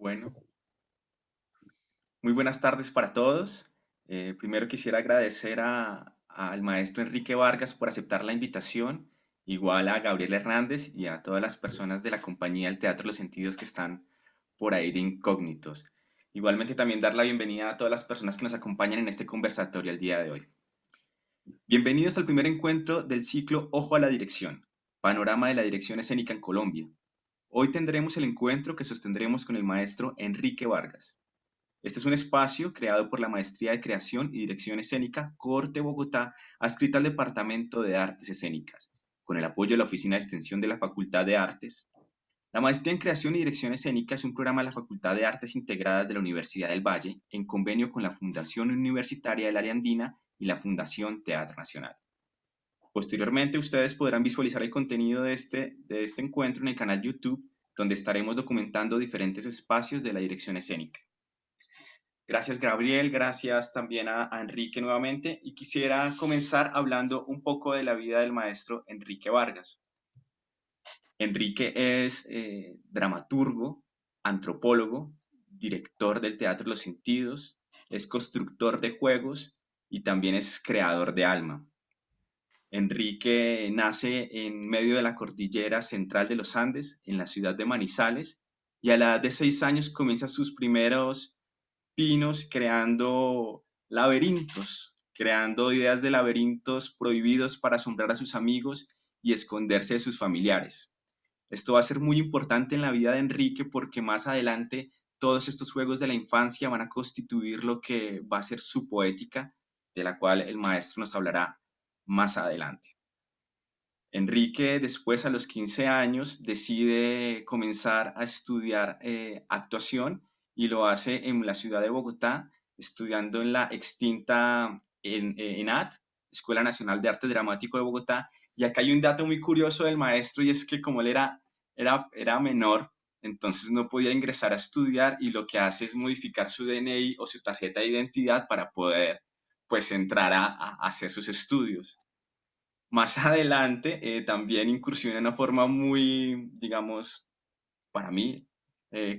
Bueno, muy buenas tardes para todos. Primero quisiera agradecer al maestro Enrique Vargas por aceptar la invitación, igual a Gabriel Hernández y a todas las personas de la compañía del Teatro Los Sentidos que están por ahí de incógnitos. Igualmente también dar la bienvenida a todas las personas que nos acompañan en este conversatorio el día de hoy. Bienvenidos al primer encuentro del ciclo Ojo a la Dirección, Panorama de la Dirección Escénica en Colombia. Hoy tendremos el encuentro que sostendremos con el maestro Enrique Vargas. Este es un espacio creado por la Maestría de Creación y Dirección Escénica Corte Bogotá, adscrita al Departamento de Artes Escénicas, con el apoyo de la Oficina de Extensión de la Facultad de Artes. La Maestría en Creación y Dirección Escénica es un programa de la Facultad de Artes Integradas de la Universidad del Valle, en convenio con la Fundación Universitaria del Área Andina y la Fundación Teatro Nacional. Posteriormente, ustedes podrán visualizar el contenido de este encuentro en el canal YouTube, donde estaremos documentando diferentes espacios de la dirección escénica. Gracias, Gabriel. Gracias también a Enrique nuevamente. Y quisiera comenzar hablando un poco de la vida del maestro Enrique Vargas. Enrique es dramaturgo, antropólogo, director del Teatro Los Sentidos, es constructor de juegos y también es creador de alma. Enrique nace en medio de la cordillera central de los Andes, en la ciudad de Manizales, y a la edad de 6 años comienza sus primeros pinos creando laberintos, creando ideas de laberintos prohibidos para asombrar a sus amigos y esconderse de sus familiares. Esto va a ser muy importante en la vida de Enrique porque más adelante todos estos juegos de la infancia van a constituir lo que va a ser su poética, de la cual el maestro nos hablará más adelante. Enrique después a los 15 años decide comenzar a estudiar actuación y lo hace en la ciudad de Bogotá, estudiando en la extinta ENAD, Escuela Nacional de Arte Dramático de Bogotá. Y acá hay un dato muy curioso del maestro y es que como él era menor, entonces no podía ingresar a estudiar y lo que hace es modificar su DNI o su tarjeta de identidad para poder pues entrar a hacer sus estudios. Más adelante también incursiona de una forma muy, digamos, para mí,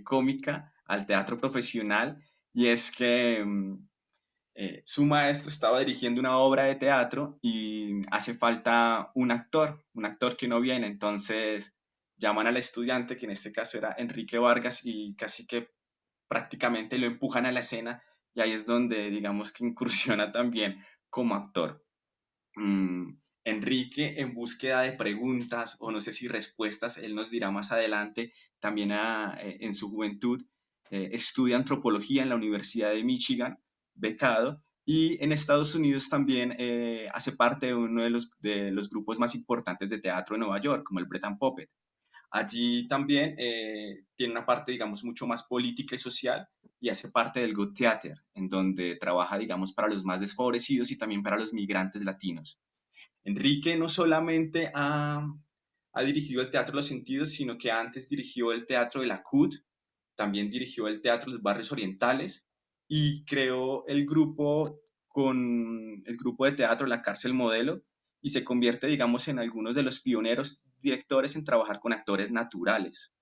cómica al teatro profesional y es que su maestro estaba dirigiendo una obra de teatro y hace falta un actor que no viene, entonces llaman al estudiante, que en este caso era Enrique Vargas, y casi que prácticamente lo empujan a la escena y ahí es donde digamos que incursiona también como actor. mm, Enrique en búsqueda de preguntas o no sé si respuestas, él nos dirá más adelante, también en su juventud estudia antropología en la Universidad de Michigan, becado, y en Estados Unidos también hace parte de uno de los grupos más importantes de teatro de Nueva York, como el Bretton Puppet. Allí también tiene una parte, digamos, mucho más política y social y hace parte del Good Theater, en donde trabaja, digamos, para los más desfavorecidos y también para los migrantes latinos. Enrique no solamente ha dirigido el Teatro de los Sentidos, sino que antes dirigió el Teatro de la CUT, también dirigió el Teatro de los Barrios Orientales y creó el grupo de teatro La Cárcel Modelo y se convierte, digamos, en algunos de los pioneros directores en trabajar con actores naturales.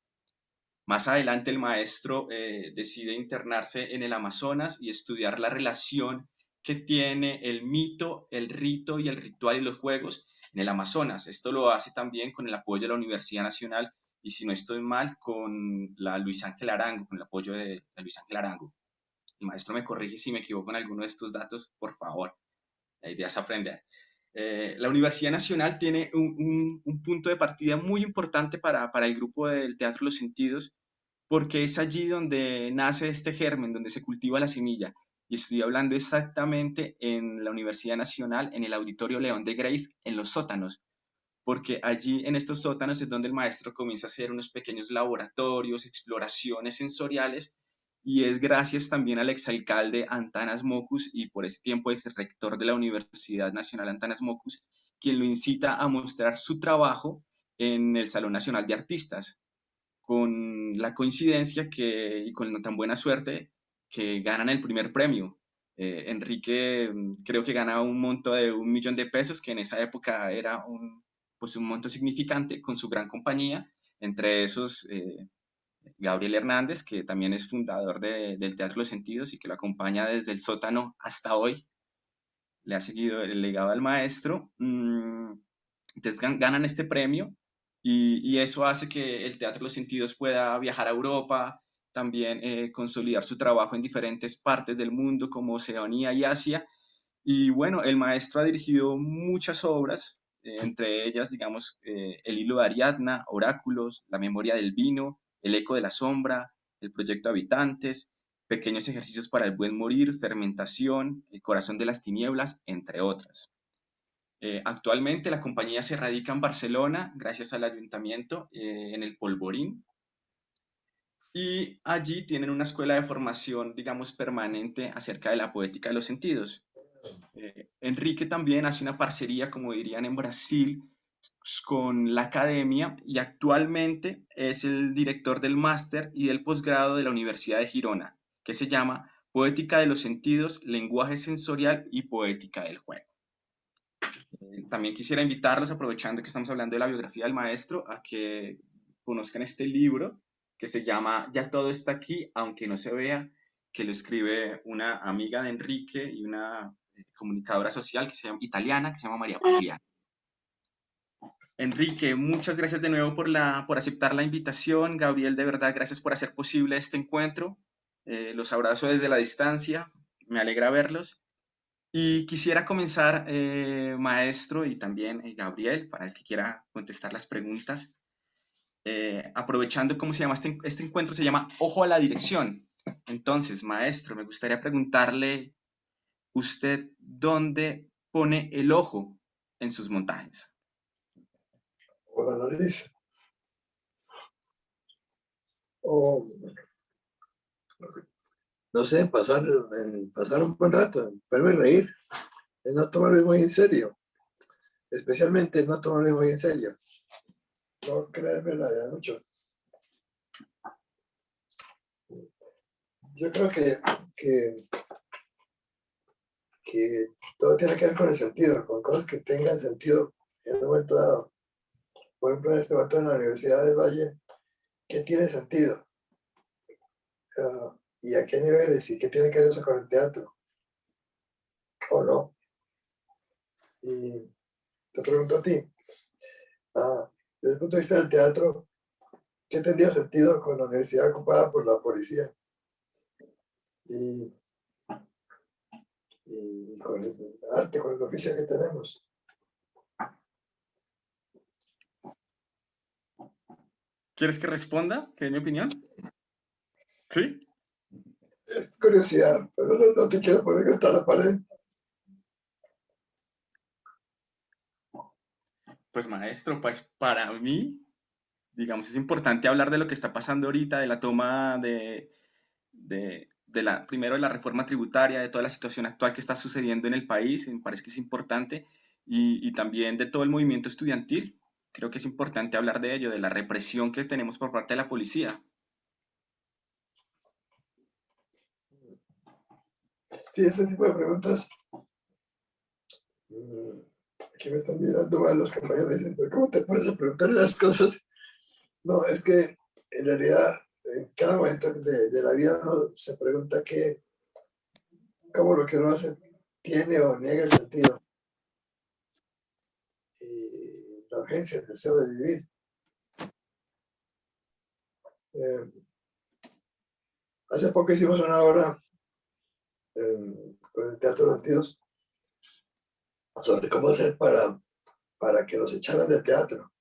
Más adelante el maestro decide internarse en el Amazonas y estudiar la relación que tiene el mito, el rito y el ritual y los juegos en el Amazonas. Esto lo hace también con el apoyo de la Universidad Nacional y si no estoy mal, con la Luis Ángel Arango, con el apoyo de la Luis Ángel Arango. El maestro me corrige si me equivoco en alguno de estos datos, por favor. La idea es aprender. La Universidad Nacional tiene un punto de partida muy importante para el grupo del Teatro de los Sentidos porque es allí donde nace este germen, donde se cultiva la semilla. Y estoy hablando exactamente en la Universidad Nacional, en el Auditorio León de Grave, en los sótanos, porque allí en estos sótanos es donde el maestro comienza a hacer unos pequeños laboratorios, exploraciones sensoriales, y es gracias también al exalcalde Antanas Mocus y por ese tiempo ex rector de la Universidad Nacional Antanas Mocus, quien lo incita a mostrar su trabajo en el Salón Nacional de Artistas con la coincidencia y con la tan buena suerte que ganan el primer premio. Enrique creo que gana un monto de 1 millón de pesos, que en esa época era pues un monto significante con su gran compañía. Entre esos Gabriel Hernández, que también es fundador del Teatro Los Sentidos y que lo acompaña desde el sótano hasta hoy. Le ha seguido el legado al maestro. Entonces ganan este premio y eso hace que el Teatro Los Sentidos pueda viajar a Europa, también consolidar su trabajo en diferentes partes del mundo como Oceanía y Asia. Y bueno, el maestro ha dirigido muchas obras, entre ellas, digamos, El hilo de Ariadna, Oráculos, La memoria del vino, El eco de la sombra, El proyecto Habitantes, Pequeños ejercicios para el buen morir, Fermentación, El corazón de las tinieblas, entre otras. Actualmente la compañía se radica en Barcelona gracias al ayuntamiento en el Polvorín y allí tienen una escuela de formación, digamos, permanente acerca de la poética de los sentidos. Enrique también hace una parcería, como dirían en Brasil, con la academia y actualmente es el director del máster y del posgrado de la Universidad de Girona, que se llama Poética de los Sentidos, Lenguaje Sensorial y Poética del Juego. También quisiera invitarlos, aprovechando que estamos hablando de la biografía del maestro, a que conozcan este libro que se llama Ya todo está aquí, aunque no se vea, que lo escribe una amiga de Enrique y una comunicadora social que se llama, italiana, que se llama María Pagliani. Enrique, muchas gracias de nuevo por aceptar la invitación. Gabriel, de verdad, gracias por hacer posible este encuentro. Los abrazo desde la distancia, me alegra verlos. Y quisiera comenzar, maestro, y también Gabriel, para el que quiera contestar las preguntas, aprovechando cómo se llama este encuentro, se llama Ojo a la Dirección. Entonces, maestro, me gustaría preguntarle, ¿usted dónde pone el ojo en sus montajes? O la nariz. O, no sé, pasar un buen rato, verme reír, en no tomarme muy en serio, especialmente no tomarme muy en serio, no creérmela de mucho. Yo creo que todo tiene que ver con el sentido, con cosas que tengan sentido en un momento dado. Por ejemplo, en este momento en la Universidad del Valle, ¿qué tiene sentido? ¿Y a qué niveles? ¿Y qué tiene que ver eso con el teatro? ¿O no? Y te pregunto a ti, desde el punto de vista del teatro, ¿qué tendría sentido con la universidad ocupada por la policía? Y con el arte, con el oficio que tenemos. ¿Quieres que responda? ¿Que dé mi opinión? ¿Sí? Es curiosidad, pero no te quiero poner contra la pared. Pues maestro, pues para mí, digamos, es importante hablar de lo que está pasando ahorita, de la toma primero de la reforma tributaria, de toda la situación actual que está sucediendo en el país, me parece que es importante, y también de todo el movimiento estudiantil. Creo que es importante hablar de ello, de la represión que tenemos por parte de la policía. Sí, ese tipo de preguntas, aquí me están mirando mal los compañeros, me dicen, ¿pero cómo te pones a preguntar esas cosas? No, es que en realidad en cada momento de la vida uno se pregunta cómo lo que uno hace tiene o niega el sentido. Y la urgencia, el deseo de vivir. Hace poco hicimos una obra con el Teatro Latidos sobre cómo hacer para que nos echaran del teatro.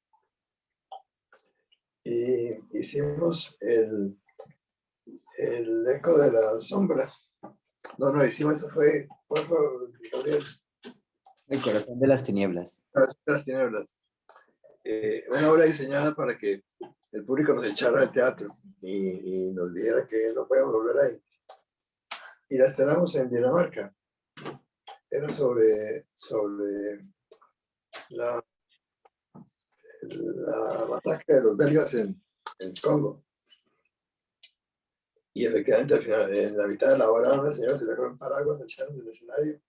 Y hicimos el eco de la sombra. No, hicimos, eso fue Gabriel. El corazón de las tinieblas. Las tinieblas. Una obra diseñada para que el público nos echara del teatro y nos dijera que no podíamos volver ahí. Y la estrenamos en Dinamarca. Era sobre la masacre de los belgas en Congo. Y efectivamente, al final, en la mitad de la obra, una señora se le fue un paraguas, echaron del escenario.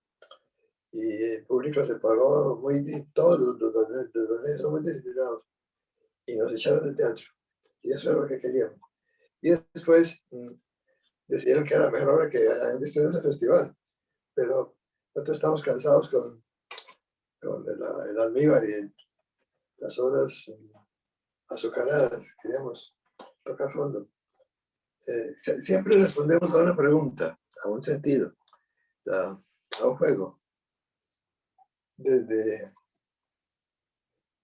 Y el público se paró muy, todos los daneses son muy disciplinados. Y nos echaron del teatro. Y eso es lo que queríamos. Y después decidieron que era la mejor obra que habían visto en ese festival. Pero nosotros estamos cansados con el almíbar y las obras azucaradas. Queríamos tocar fondo. Siempre respondemos a una pregunta, a un sentido, a un juego.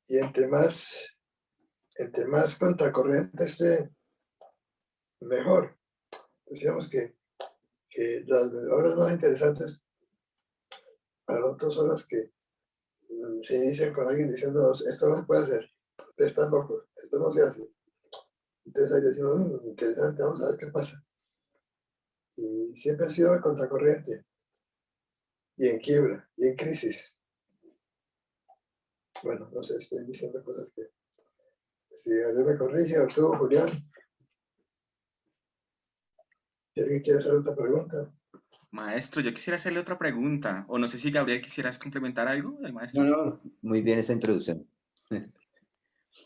Y entre más contracorriente esté, mejor. Decíamos que las obras más interesantes para nosotros son las que se inician con alguien diciendo, esto no se puede hacer, ustedes están locos, esto no se hace. Entonces ahí decimos, interesante, vamos a ver qué pasa. Y siempre ha sido contracorriente, y en quiebra, y en crisis. Bueno, no sé, estoy diciendo cosas que, si alguien me corrige, o tú, Julián, si alguien quiere hacer otra pregunta. Maestro, yo quisiera hacerle otra pregunta, o no sé si Gabriel quisieras complementar algo del No, maestro. no, muy bien esa introducción.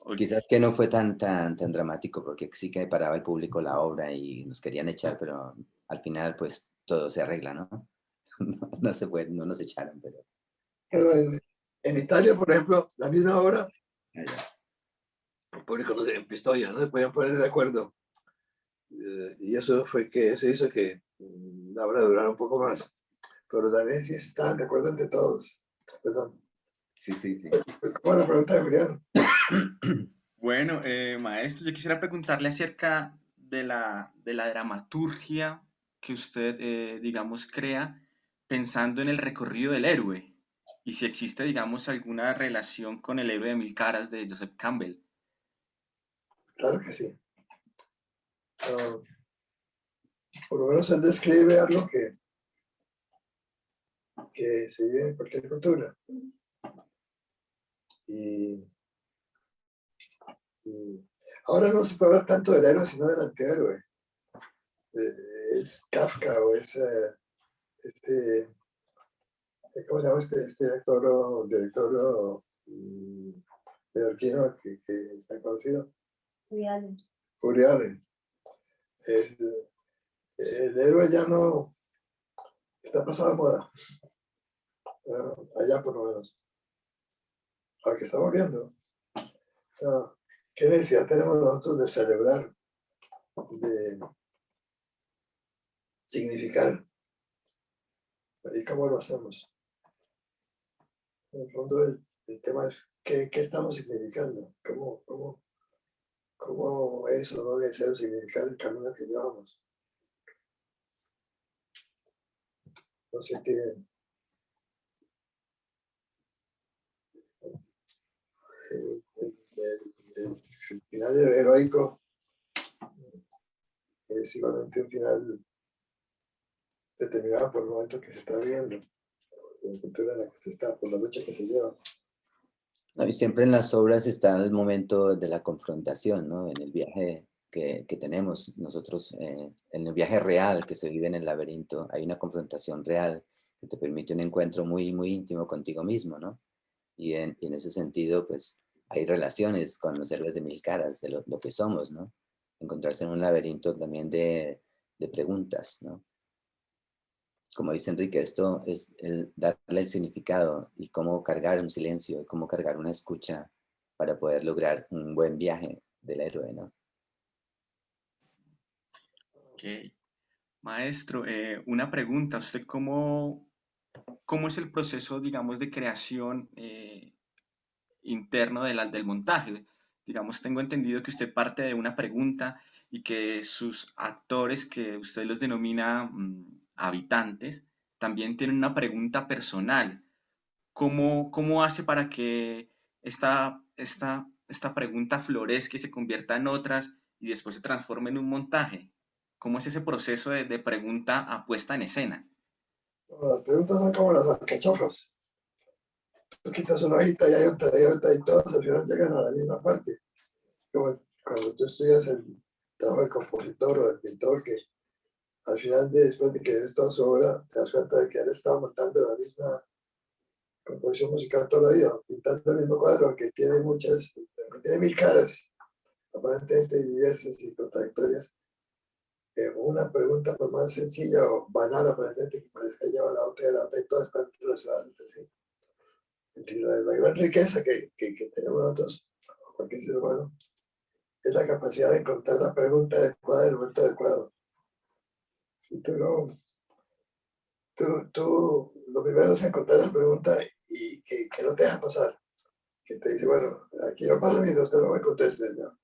Ok. Quizás que no fue tan dramático, porque sí que paraba el público la obra y nos querían echar, pero al final pues todo se arregla, ¿no? No se fue, no nos echaron, pero Pero casi. en Italia, por ejemplo, la misma obra, Allá. el público no se, en Pistoia, no se podían poner de acuerdo. Y eso hizo que la obra durara un poco más. Pero también sí estaban de acuerdo entre todos. Perdón. Sí, sí, sí. Pues, ¿cómo la pregunta de Julián? Bueno, maestro, yo quisiera preguntarle acerca de la dramaturgia que usted, digamos, crea pensando en el recorrido del héroe y si existe, digamos, alguna relación con el héroe de mil caras de Joseph Campbell. Claro que sí. Ah, por lo menos él describe algo que se vive en cualquier cultura. Y, y ahora no se puede hablar tanto del héroe, sino del antihéroe. Es Kafka o es este, ¿cómo se llama este actor o director neoyorquino que está conocido? Woody Allen. Woody Allen. El héroe ya no está pasado de moda. Allá por lo menos. Al que estamos viendo. ¿Qué necesidad tenemos nosotros de celebrar, de significar? ¿Y cómo lo hacemos? En el fondo, el tema es ¿qué estamos significando? ¿Cómo eso no debe ser significar el camino que llevamos? No sé qué. El final heroico es igualmente un final determinado por el momento que se está viendo, por la cultura en la que se está, por la lucha que se lleva. No, y siempre en las obras está el momento de la confrontación, ¿no? En el viaje que tenemos nosotros, en el viaje real que se vive en el laberinto, hay una confrontación real que te permite un encuentro muy, muy íntimo contigo mismo, ¿no? Y en ese sentido, pues, hay relaciones con los héroes de mil caras, de lo que somos, ¿no? Encontrarse en un laberinto también de preguntas, ¿no? Como dice Enrique, esto es el darle el significado y cómo cargar un silencio, cómo cargar una escucha para poder lograr un buen viaje del héroe, ¿no? Ok. Maestro, una pregunta. ¿Usted cómo es el proceso, digamos, de creación interno del montaje? Digamos, tengo entendido que usted parte de una pregunta y que sus actores, que usted los denomina habitantes, también tienen una pregunta personal. ¿Cómo hace para que esta pregunta florezca y se convierta en otras y después se transforme en un montaje? ¿Cómo es ese proceso de pregunta a puesta en escena? Las preguntas son como las alcachofas. Tú quitas una hojita y hay otra, y todas al final llegan a la misma parte. Como cuando tú estudias el trabajo del compositor o del pintor, que al final, después de que ves toda su obra, te das cuenta de que él estaba montando la misma composición musical toda la vida, pintando el mismo cuadro, que tiene que tiene mil caras, aparentemente diversas y contradictorias, una pregunta por más sencilla o banal aparentemente que parezca llevar a la otra y todas están relacionadas entre sí. La gran riqueza que tenemos nosotros, cualquier ser humano, es la capacidad de encontrar la pregunta adecuada en el momento adecuado. Si tú no, tú lo primero es encontrar la pregunta y que no te deja pasar, que te dice, bueno, aquí no pasa ni usted no me conteste, ¿no?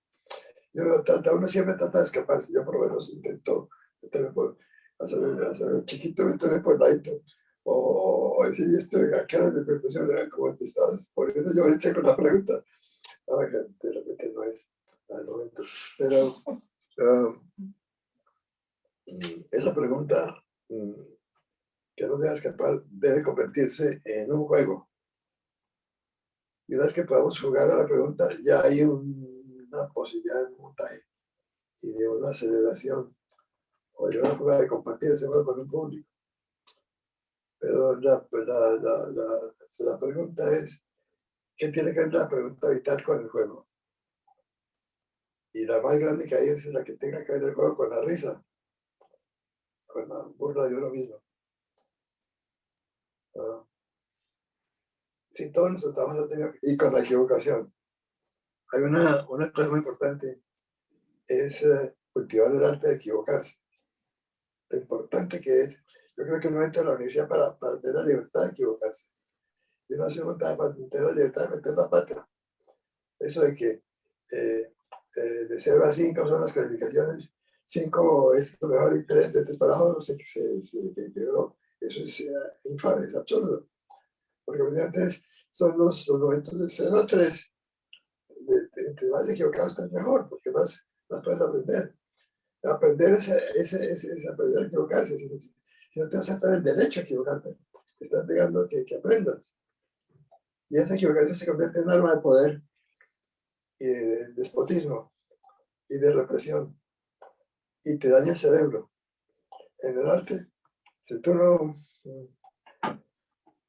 Uno siempre trata de escaparse, yo por lo menos intento meterme por, hacer el chiquito, meterme por ladito, o decir, estoy acá de mi percusión, como te estabas poniendo yo ahorita con la pregunta, que de repente no es al momento, pero esa pregunta que no deja escapar debe convertirse en un juego. Y una vez que podamos jugar a la pregunta, ya hay una posibilidad de montaje y de una celebración o de una forma de compartir ese juego con un público. Pero la pregunta es, ¿qué tiene que ver la pregunta vital con el juego? Y la más grande que hay es la que tenga que ver el juego con la risa, con la burla de uno mismo. Sí, todos nuestros trabajos han tenido, y con la equivocación. Hay una cosa muy importante, es cultivar el arte de equivocarse. Lo importante que es, yo creo que uno entra a la universidad para tener la libertad de equivocarse. Y uno hace un para tener la libertad de meter la pata. Eso de que de 0 a 5 son las calificaciones, 5 es lo mejor y 3 de 3 para abajo, no sé qué eso es infame, es absurdo. Porque precisamente son los momentos de 0 a 3. Entre más equivocado estás mejor, porque más puedes aprender. Aprender es aprender a equivocarse. Si no te aceptan el derecho a equivocarte, estás negando que aprendas. Y esa equivocación se convierte en un arma de poder y de despotismo y de represión. Y te daña el cerebro. En el arte, si tú no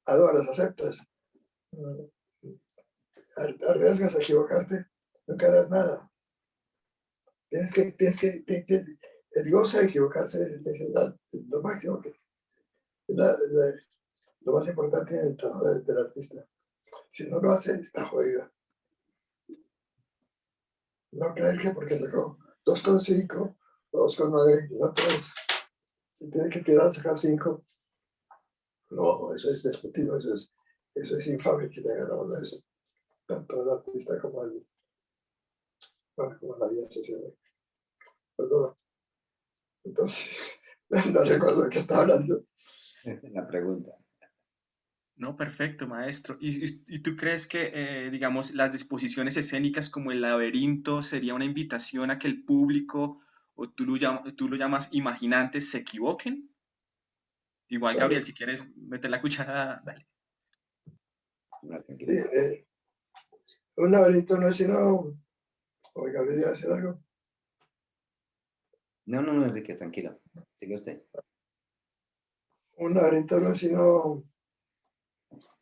adoras, aceptas, arriesgas a equivocarte, nunca harás nada. El goce de equivocarse es lo máximo, es lo más importante en el trabajo del artista. Si no lo hace, está jodido. No creer que porque sacó 2,5 o 2,9 y no 3, si tiene que tirar a sacar 5, no, eso es despotismo, eso es infame que le hagan a uno eso, tanto el artista como como la vida social. Perdón. Entonces, no recuerdo de qué estaba hablando. La pregunta. No, perfecto, maestro. ¿Y tú crees que, digamos, las disposiciones escénicas como el laberinto sería una invitación a que el público, o tú lo llamas imaginantes, se equivoquen? Igual, Claro. Gabriel, si quieres meter la cuchara, dale. Sí, un laberinto no es sino... Oiga, Gabriel, ¿iba a decir algo? No, Enrique, tranquilo. Sigue usted. Un laberinto no es sino...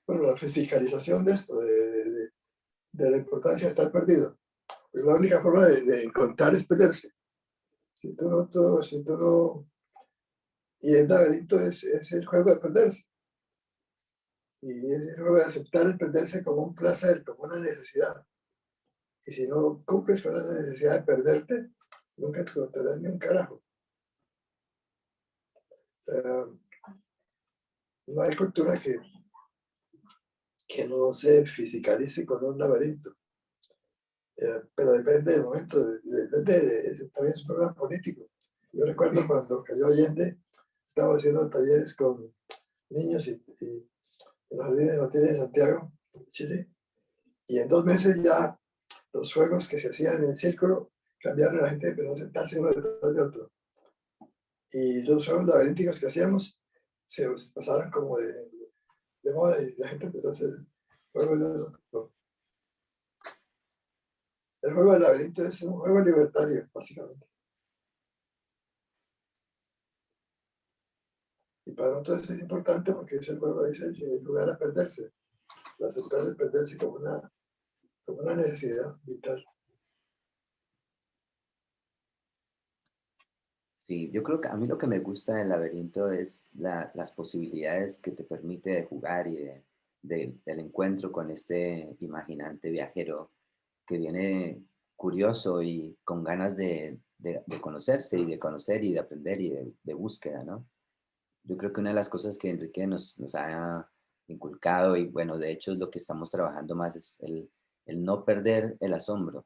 Bueno, la fisicalización de esto, de la importancia de estar perdido. Pues la única forma de encontrar es perderse. Si tú no... Y el laberinto es el juego de perderse. Y es el juego de aceptar el perderse como un placer, como una necesidad. Y si no cumples con esa necesidad de perderte, nunca te encontrarás ni un carajo. No hay cultura que no se fisicalice con un laberinto. Pero depende del momento, también es un programa político. Yo recuerdo cuando cayó Allende, estaba haciendo talleres con niños en los jardines de Martínez de Santiago, Chile, y en 2 meses ya los juegos que se hacían en círculo cambiaron, la gente empezó a sentarse uno detrás de otro. Y los juegos laberínticos que hacíamos se pasaron como de moda y la gente empezó a hacer juegos de eso. El juego del laberinto es un juego libertario, básicamente. Y para nosotros es importante porque es el juego, es el lugar a perderse, aceptar el perderse como una necesidad vital. Sí, yo creo que a mí lo que me gusta del laberinto es las posibilidades que te permite de jugar y del encuentro con este imaginante viajero que viene curioso y con ganas de conocerse y de conocer y de aprender y de búsqueda, ¿no? Yo creo que una de las cosas que Enrique nos ha inculcado y bueno, de hecho es lo que estamos trabajando más es el no perder el asombro.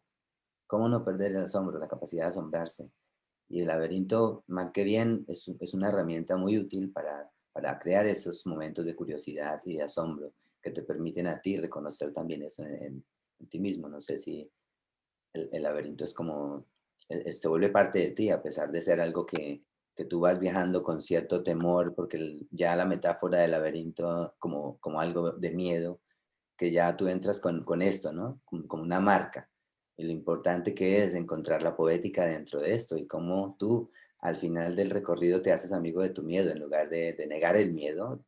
¿Cómo no perder el asombro? La capacidad de asombrarse. Y el laberinto, mal que bien, es una herramienta muy útil para crear esos momentos de curiosidad y de asombro que te permiten a ti reconocer también eso en ti mismo. No sé si el laberinto es como, se vuelve parte de ti, a pesar de ser algo que tú vas viajando con cierto temor, porque ya la metáfora del laberinto como algo de miedo, que ya tú entras con esto, ¿no? Como una marca. Y lo importante que es encontrar la poética dentro de esto y cómo tú al final del recorrido te haces amigo de tu miedo, en lugar de negar el miedo,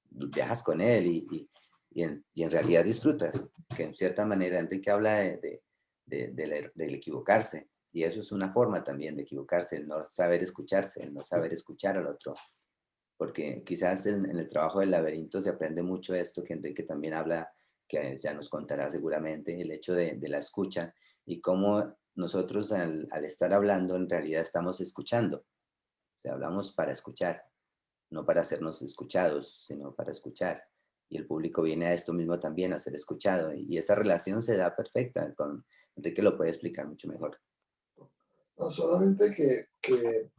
viajas con él y en realidad disfrutas, que en cierta manera Enrique habla del equivocarse, y eso es una forma también de equivocarse, el no saber escucharse, el no saber escuchar al otro, porque quizás en el trabajo del laberinto se aprende mucho esto que Enrique también habla, que ya nos contará seguramente, el hecho de la escucha y cómo nosotros al estar hablando en realidad estamos escuchando, o sea, hablamos para escuchar, no para hacernos escuchados, sino para escuchar. Y el público viene a esto mismo también, a ser escuchado. Y esa relación se da perfecta. Con Enrique lo puede explicar mucho mejor. No solamente que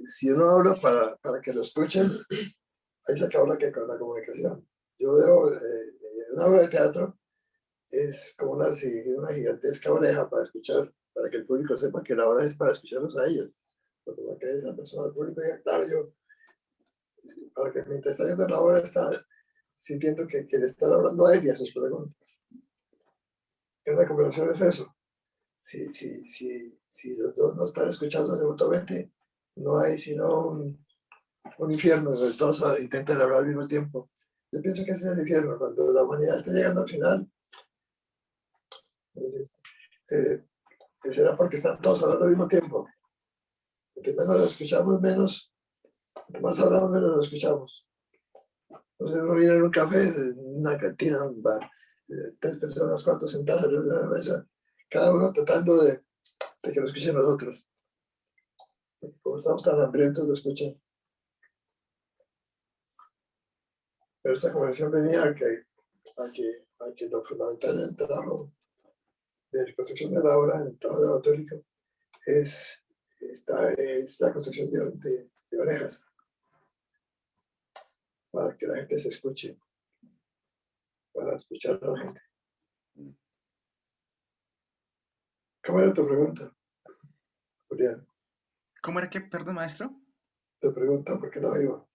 si uno habla para que lo escuchen, ahí se acaba la comunicación. Yo debo, una obra de teatro es como una gigantesca oreja para escuchar, para que el público sepa que la obra es para escucharlos a ellos. Porque para que esa persona, el público diga, claro, yo, para que mientras está viendo la obra está sintiendo que le están hablando a él y a sus preguntas. En una conversación es eso. Si los dos no están escuchando mutuamente, no hay sino un infierno, los dos intentan hablar al mismo tiempo. Yo pienso que ese es el infierno, cuando la humanidad está llegando al final. Eh, será porque están todos hablando al mismo tiempo. Entre menos lo escuchamos, menos, más hablamos, menos lo escuchamos. Entonces uno viene en un café, en una cantina, en un bar, 3 personas, 4 sentadas en una mesa, cada uno tratando de que lo escuchen los otros. Como estamos tan hambrientos de escuchar. Pero esta conversación venía a que lo fundamental del trabajo de construcción de la obra, en el trabajo dramaturgico, es la construcción de orejas, para que la gente se escuche, para escuchar a la gente. ¿Cómo era tu pregunta, Julián? ¿Cómo era que, perdón, maestro? Te pregunta por qué no iba.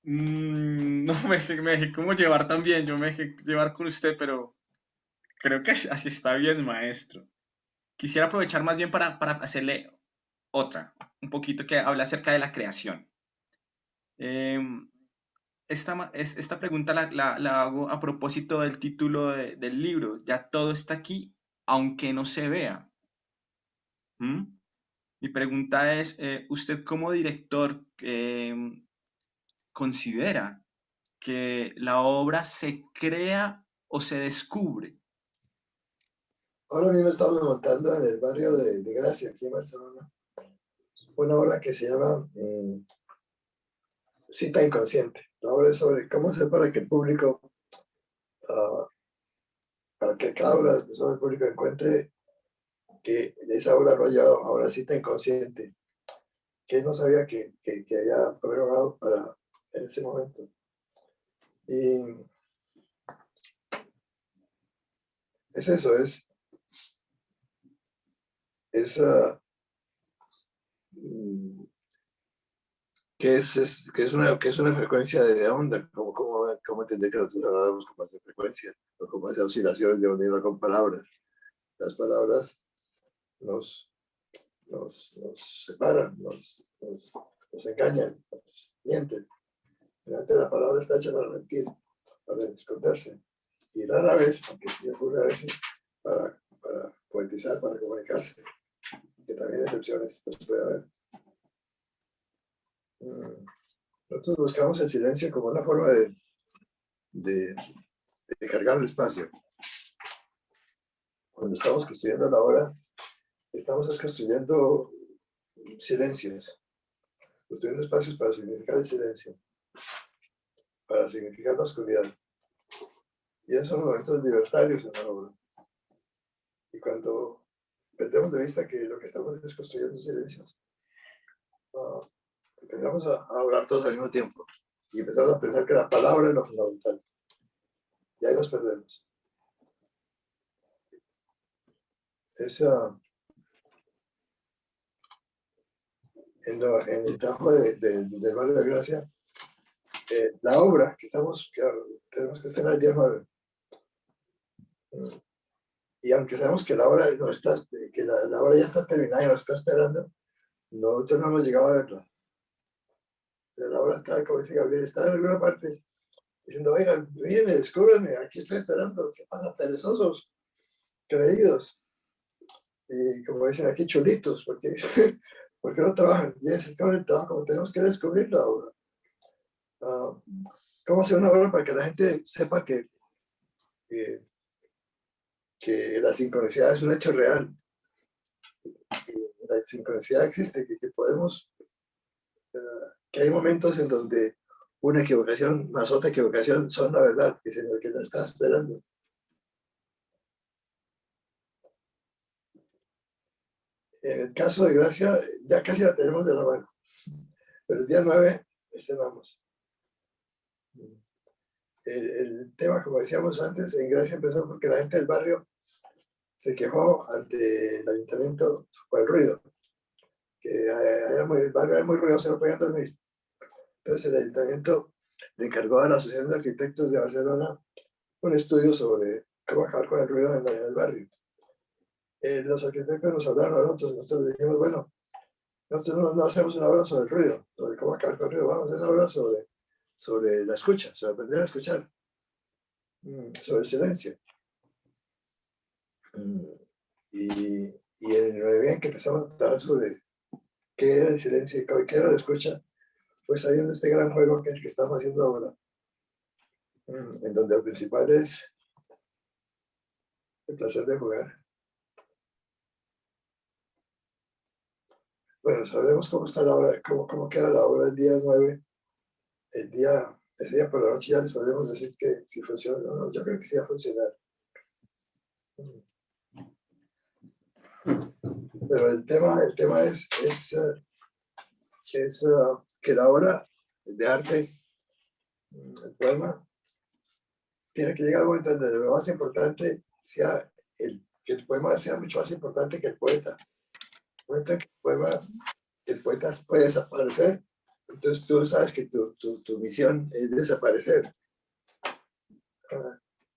No me dejé como llevar también, yo me dejé llevar con usted, pero creo que así está bien, maestro. Quisiera aprovechar más bien para hacerle otra, un poquito que habla acerca de la creación. Em, esta pregunta la hago a propósito del título del libro, Ya todo está aquí, aunque no se vea. ¿Mm? Mi pregunta es, ¿usted como director considera que la obra se crea o se descubre? Ahora mismo estamos montando en el barrio de Gracia, aquí en Barcelona, una obra que se llama Cita Inconsciente. La obra es sobre cómo hacer para que el público, uh, para que cada una de las personas del público encuentre que esa obra lo ha llevado a una cita inconsciente, que él no sabía que había programado para en ese momento. Y es eso, es que es una frecuencia de onda, como entender que nosotros hablamos como hace frecuencias, o como hace oscilaciones de onda con palabras. Las palabras nos separan, nos engañan, nos mienten. Realmente la palabra está hecha para mentir, para esconderse. Y rara vez, aunque sí ocurre a veces, para para poetizar, para comunicarse, que también excepciones las puede haber. Nosotros buscamos el silencio como una forma de cargar el espacio. Cuando estamos construyendo la obra, estamos construyendo silencios, construyendo espacios para significar el silencio, para significar la oscuridad. Y esos son momentos libertarios en la obra. Y cuando perdemos de vista que lo que estamos es construyendo silencios, empezamos a hablar todos al mismo tiempo y empezamos a pensar que la palabra es lo fundamental. Y ahí nos perdemos. En el trabajo del barrio de Gracia, la obra que tenemos que hacer el día 9. Y aunque sabemos que la obra, que la obra ya está terminada y nos está esperando, nosotros no hemos llegado a verla. La obra está, como dice Gabriel, está en alguna parte diciendo, oigan, viene, descúbranme, aquí estoy esperando. ¿Qué pasa, perezosos, creídos? Y como dicen aquí, chulitos, porque no trabajan. Y ese es el trabajo, como tenemos que descubrir la obra. ¿Cómo hacer una obra para que la gente sepa que la sincronicidad es un hecho real? La sincronicidad existe, que podemos, que hay momentos en donde una equivocación más otra equivocación son la verdad, que es lo que nos está esperando. En el caso de Gracia, ya casi la tenemos de la mano, pero el día 9 estrenamos. El tema, como decíamos antes, en Gracia empezó porque la gente del barrio se quejó ante el ayuntamiento por el ruido, que el barrio era muy ruidoso, no podían dormir. Entonces el ayuntamiento le encargó a la Asociación de Arquitectos de Barcelona un estudio sobre cómo acabar con el ruido en el barrio. Los arquitectos nos hablaron a nosotros dijimos, bueno, nosotros no hacemos una obra sobre el ruido, sobre cómo acabar con el ruido, vamos a hacer una obra sobre la escucha, sobre aprender a escuchar, sobre el silencio. Y en el bien que empezamos a trabajar sobre qué era el silencio y qué era la escucha, pues saliendo este gran juego que es el que estamos haciendo ahora, en donde lo principal es el placer de jugar. Bueno, sabemos cómo está la obra, cómo queda la obra el día 9. Ese día por la noche ya les podemos decir que si funciona o no. Yo creo que sí va a funcionar. Pero el tema es que la obra de arte, el poema, tiene que llegar a un momento en donde lo más importante sea que el poema sea mucho más importante que el poeta. Un momento en que el poeta puede desaparecer, entonces tú sabes que tu misión es desaparecer.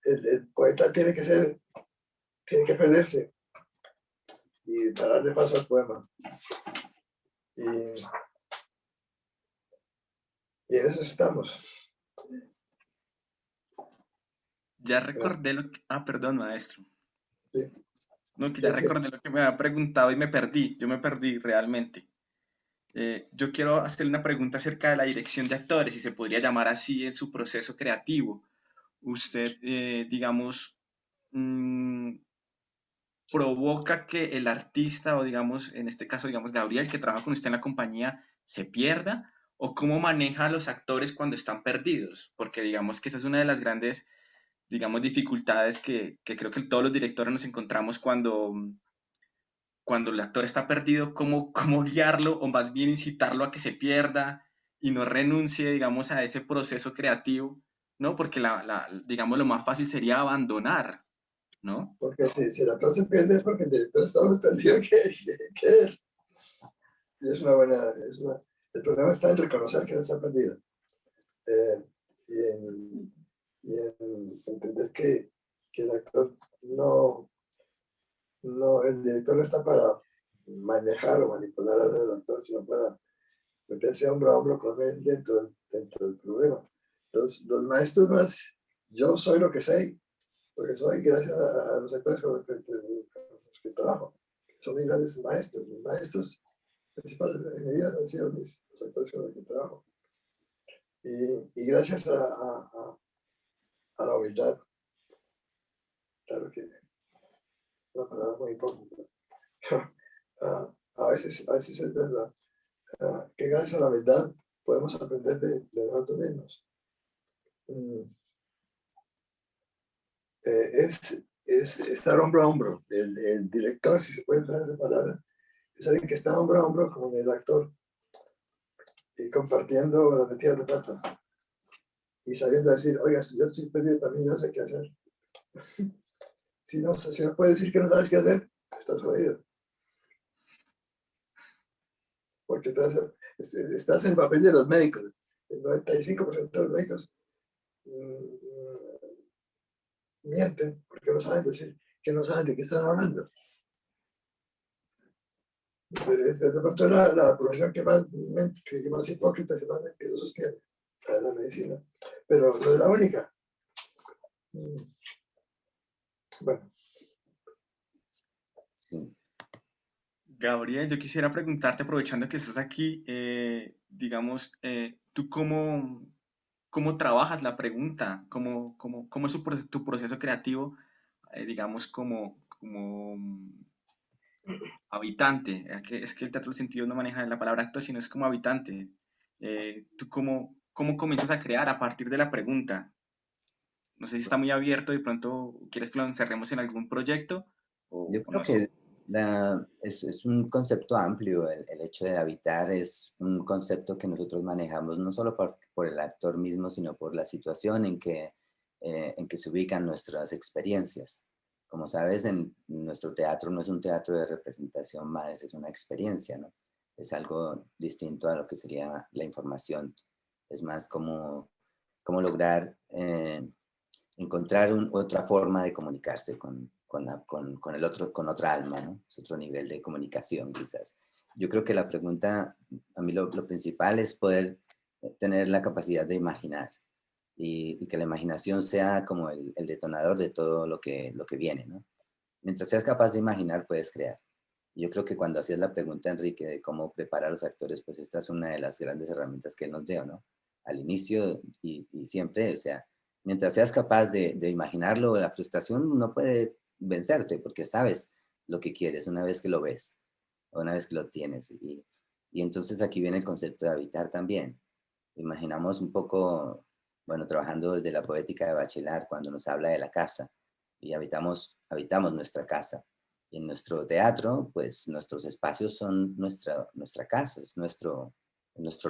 El poeta tiene que perderse y para darle paso al poema. Y en eso estamos. Ya recordé lo que... Ah, perdón, maestro. Sí. No, que ya recordé lo que me había preguntado y me perdí. Yo me perdí realmente. Yo quiero hacerle una pregunta acerca de la dirección de actores, si se podría llamar así en su proceso creativo. Usted, digamos, provoca que el artista, o digamos, en este caso, digamos, Gabriel, que trabaja con usted en la compañía, se pierda, o cómo maneja a los actores cuando están perdidos, porque digamos que esa es una de las grandes, digamos, dificultades que creo que todos los directores nos encontramos cuando el actor está perdido, cómo guiarlo, o más bien incitarlo a que se pierda y no renuncie, digamos, a ese proceso creativo, ¿no? Porque, digamos, lo más fácil sería abandonar, ¿no? Porque si el actor se pierde es porque el director está más perdido que él. Y es una buena... el problema está en reconocer que no está perdido. Y en entender que el actor el director no está para manejar o manipular al actor, sino para meterse hombro a hombro con él dentro del problema. Los maestros más, yo soy lo que soy, porque soy gracias a los actores con los que los que trabajo. Son mis grandes maestros. Mis maestros principales en mi vida han sido los actores con los que trabajo. Y gracias a la humildad, claro que una palabra muy importante. A veces es verdad que gracias a la humildad podemos aprender de nosotros mismos. Es estar hombro a hombro. El director, si se puede usar esa palabra, es alguien que está hombro a hombro con el actor y compartiendo las metidas de pata y sabiendo decir, oiga, si yo estoy perdido también, yo no sé qué hacer. Si no puedes decir que no sabes qué hacer, estás jodido. Porque estás en el papel de los médicos. El 95% de los médicos mienten porque no saben decir que no saben de qué están hablando. Es de pronto la profesión que más hipócrita, que más mentirosos tiene, la medicina. Pero no es la única. Bueno. Sí. Gabriel, yo quisiera preguntarte, aprovechando que estás aquí, digamos, ¿tú cómo trabajas la pregunta? ¿Cómo es tu proceso creativo, digamos, como habitante? Es que el teatro del sentido no maneja la palabra actor, sino es como habitante. ¿Tú cómo comienzas a crear a partir de la pregunta? No sé si está muy abierto, de pronto quieres que lo encerremos en algún proyecto Yo o creo no sé. que es un concepto amplio. El hecho de habitar es un concepto que nosotros manejamos no solo por el actor mismo, sino por la situación en que se ubican nuestras experiencias. Como sabes, en nuestro teatro no es un teatro de representación más, es una experiencia, ¿no? Es algo distinto a lo que sería la información. Es más como lograr encontrar otra forma de comunicarse con el otro, con otra alma, ¿no? Es otro nivel de comunicación, quizás. Yo creo que la pregunta, a mí lo principal es poder tener la capacidad de imaginar y que la imaginación sea como el detonador de todo lo que viene, ¿no? Mientras seas capaz de imaginar, puedes crear. Yo creo que cuando hacías la pregunta, Enrique, de cómo preparar a los actores, pues esta es una de las grandes herramientas que él nos dio, ¿no? Al inicio y siempre, o sea, mientras seas capaz de imaginarlo, la frustración no puede vencerte porque sabes lo que quieres una vez que lo ves, o una vez que lo tienes. Y entonces aquí viene el concepto de habitar también. Imaginamos un poco, bueno, trabajando desde la poética de Bachelard, cuando nos habla de la casa, y habitamos nuestra casa. Y en nuestro teatro, pues nuestros espacios son nuestra casa, es nuestro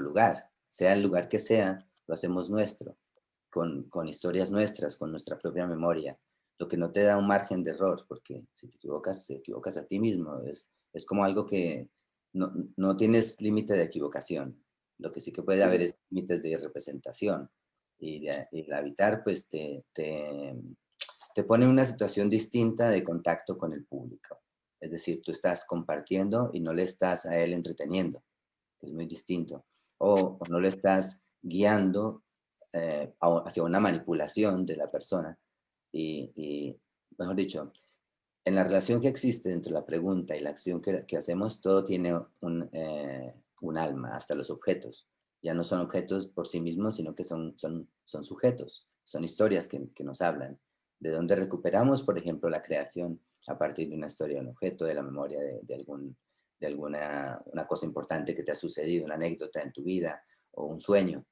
lugar. Sea el lugar que sea, lo hacemos nuestro, con historias nuestras, con nuestra propia memoria. Lo que no te da un margen de error, porque si te equivocas a ti mismo. Es como algo que no tienes límite de equivocación. Lo que sí que puede haber es límites de representación. Y el habitar, pues te pone en una situación distinta de contacto con el público. Es decir, tú estás compartiendo y no le estás a él entreteniendo, que es muy distinto. O no le estás guiando hacia una manipulación de la persona. Mejor dicho, en la relación que existe entre la pregunta y la acción que hacemos, todo tiene un alma, hasta los objetos. Ya no son objetos por sí mismos, sino que son sujetos, son historias que nos hablan. De dónde recuperamos, por ejemplo, la creación a partir de una historia, de un objeto, de la memoria de alguna una cosa importante que te ha sucedido, una anécdota en tu vida o un sueño.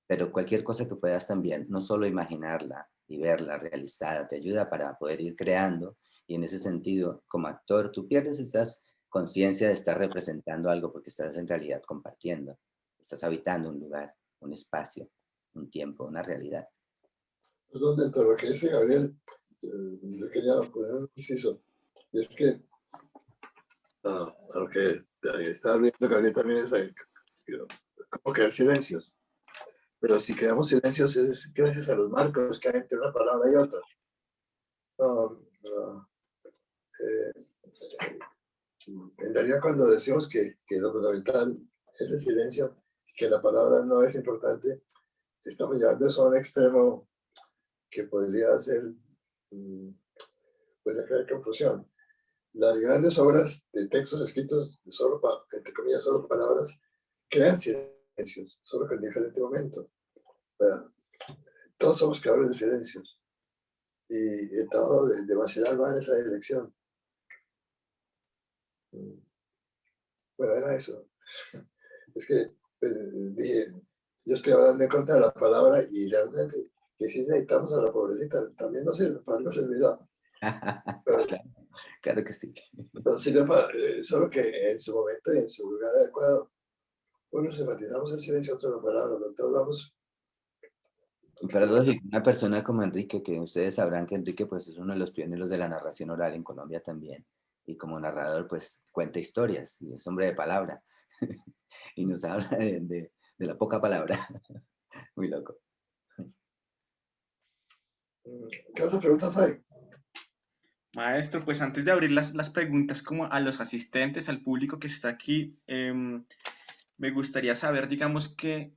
Pero cualquier cosa que puedas también, no solo imaginarla y verla realizada, te ayuda para poder ir creando. Y en ese sentido, como actor, tú pierdes esta conciencia de estar representando algo porque estás en realidad compartiendo, estás habitando un lugar, un espacio, un tiempo, una realidad. Perdón, dentro de lo que dice Gabriel, yo quería poner un inciso, y es que a lo que estaba viendo Gabriel también es como crear silencios. Pero si creamos silencios es gracias a los marcos que hay entre una palabra y otra. En realidad, cuando decimos que lo fundamental es el silencio, que la palabra no es importante, estamos llevando eso a un extremo que podría crear confusión. las grandes obras de textos escritos solo entre comillas, solo palabras, crean silencios, solo que en diferente momento. Bueno, todos somos creadores de silencios. Y el trabajo de Bachelard va en esa dirección. Bueno, era eso. Es que dije, yo estoy hablando en contra de la palabra y realmente que si necesitamos a la pobrecita, también no sirve, para algo servirá. Pero, Claro que sí. pero sirve para, solo que en su momento y en su lugar adecuado, unos enfatizamos el silencio, otros la palabra, nosotros vamos. Pero lógico, una persona como Enrique, que ustedes sabrán que Enrique pues, es uno de los pioneros de la narración oral en Colombia también, y como narrador pues cuenta historias, y es hombre de palabra, y nos habla de la poca palabra. Muy loco. ¿Qué otras preguntas hay? Maestro, pues antes de abrir las preguntas como a los asistentes, al público que está aquí, me gustaría saber, digamos que,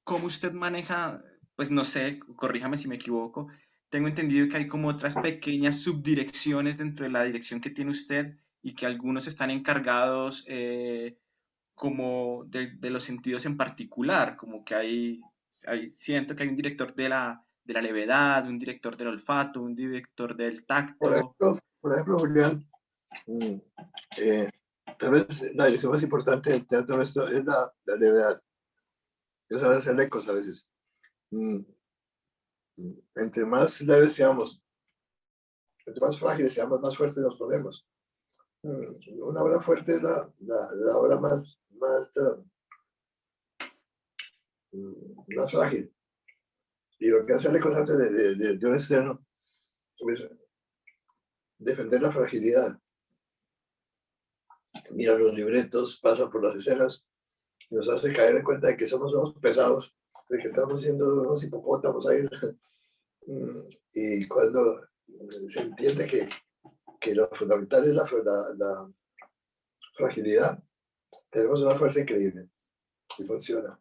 cómo usted maneja, pues no sé, corríjame si me equivoco, tengo entendido que hay como otras pequeñas subdirecciones dentro de la dirección que tiene usted y que algunos están encargados como de los sentidos en particular, como que siento que hay un director de la levedad, un director del olfato, un director del tacto. Por ejemplo, Julián, eh, tal vez la dirección más importante del teatro nuestro es la levedad. Yo sabes hacer ecos a veces. Entre más leves seamos, entre más frágiles seamos, más fuertes nos ponemos. Una obra fuerte es la obra más frágil. Y lo que hace el eco antes de un estreno es defender la fragilidad. Mira los libretos, pasa por las escenas y nos hace caer en cuenta de que somos pesados, de que estamos siendo unos hipopótamos ahí. Y cuando se entiende que lo fundamental es la fragilidad, tenemos una fuerza increíble y funciona.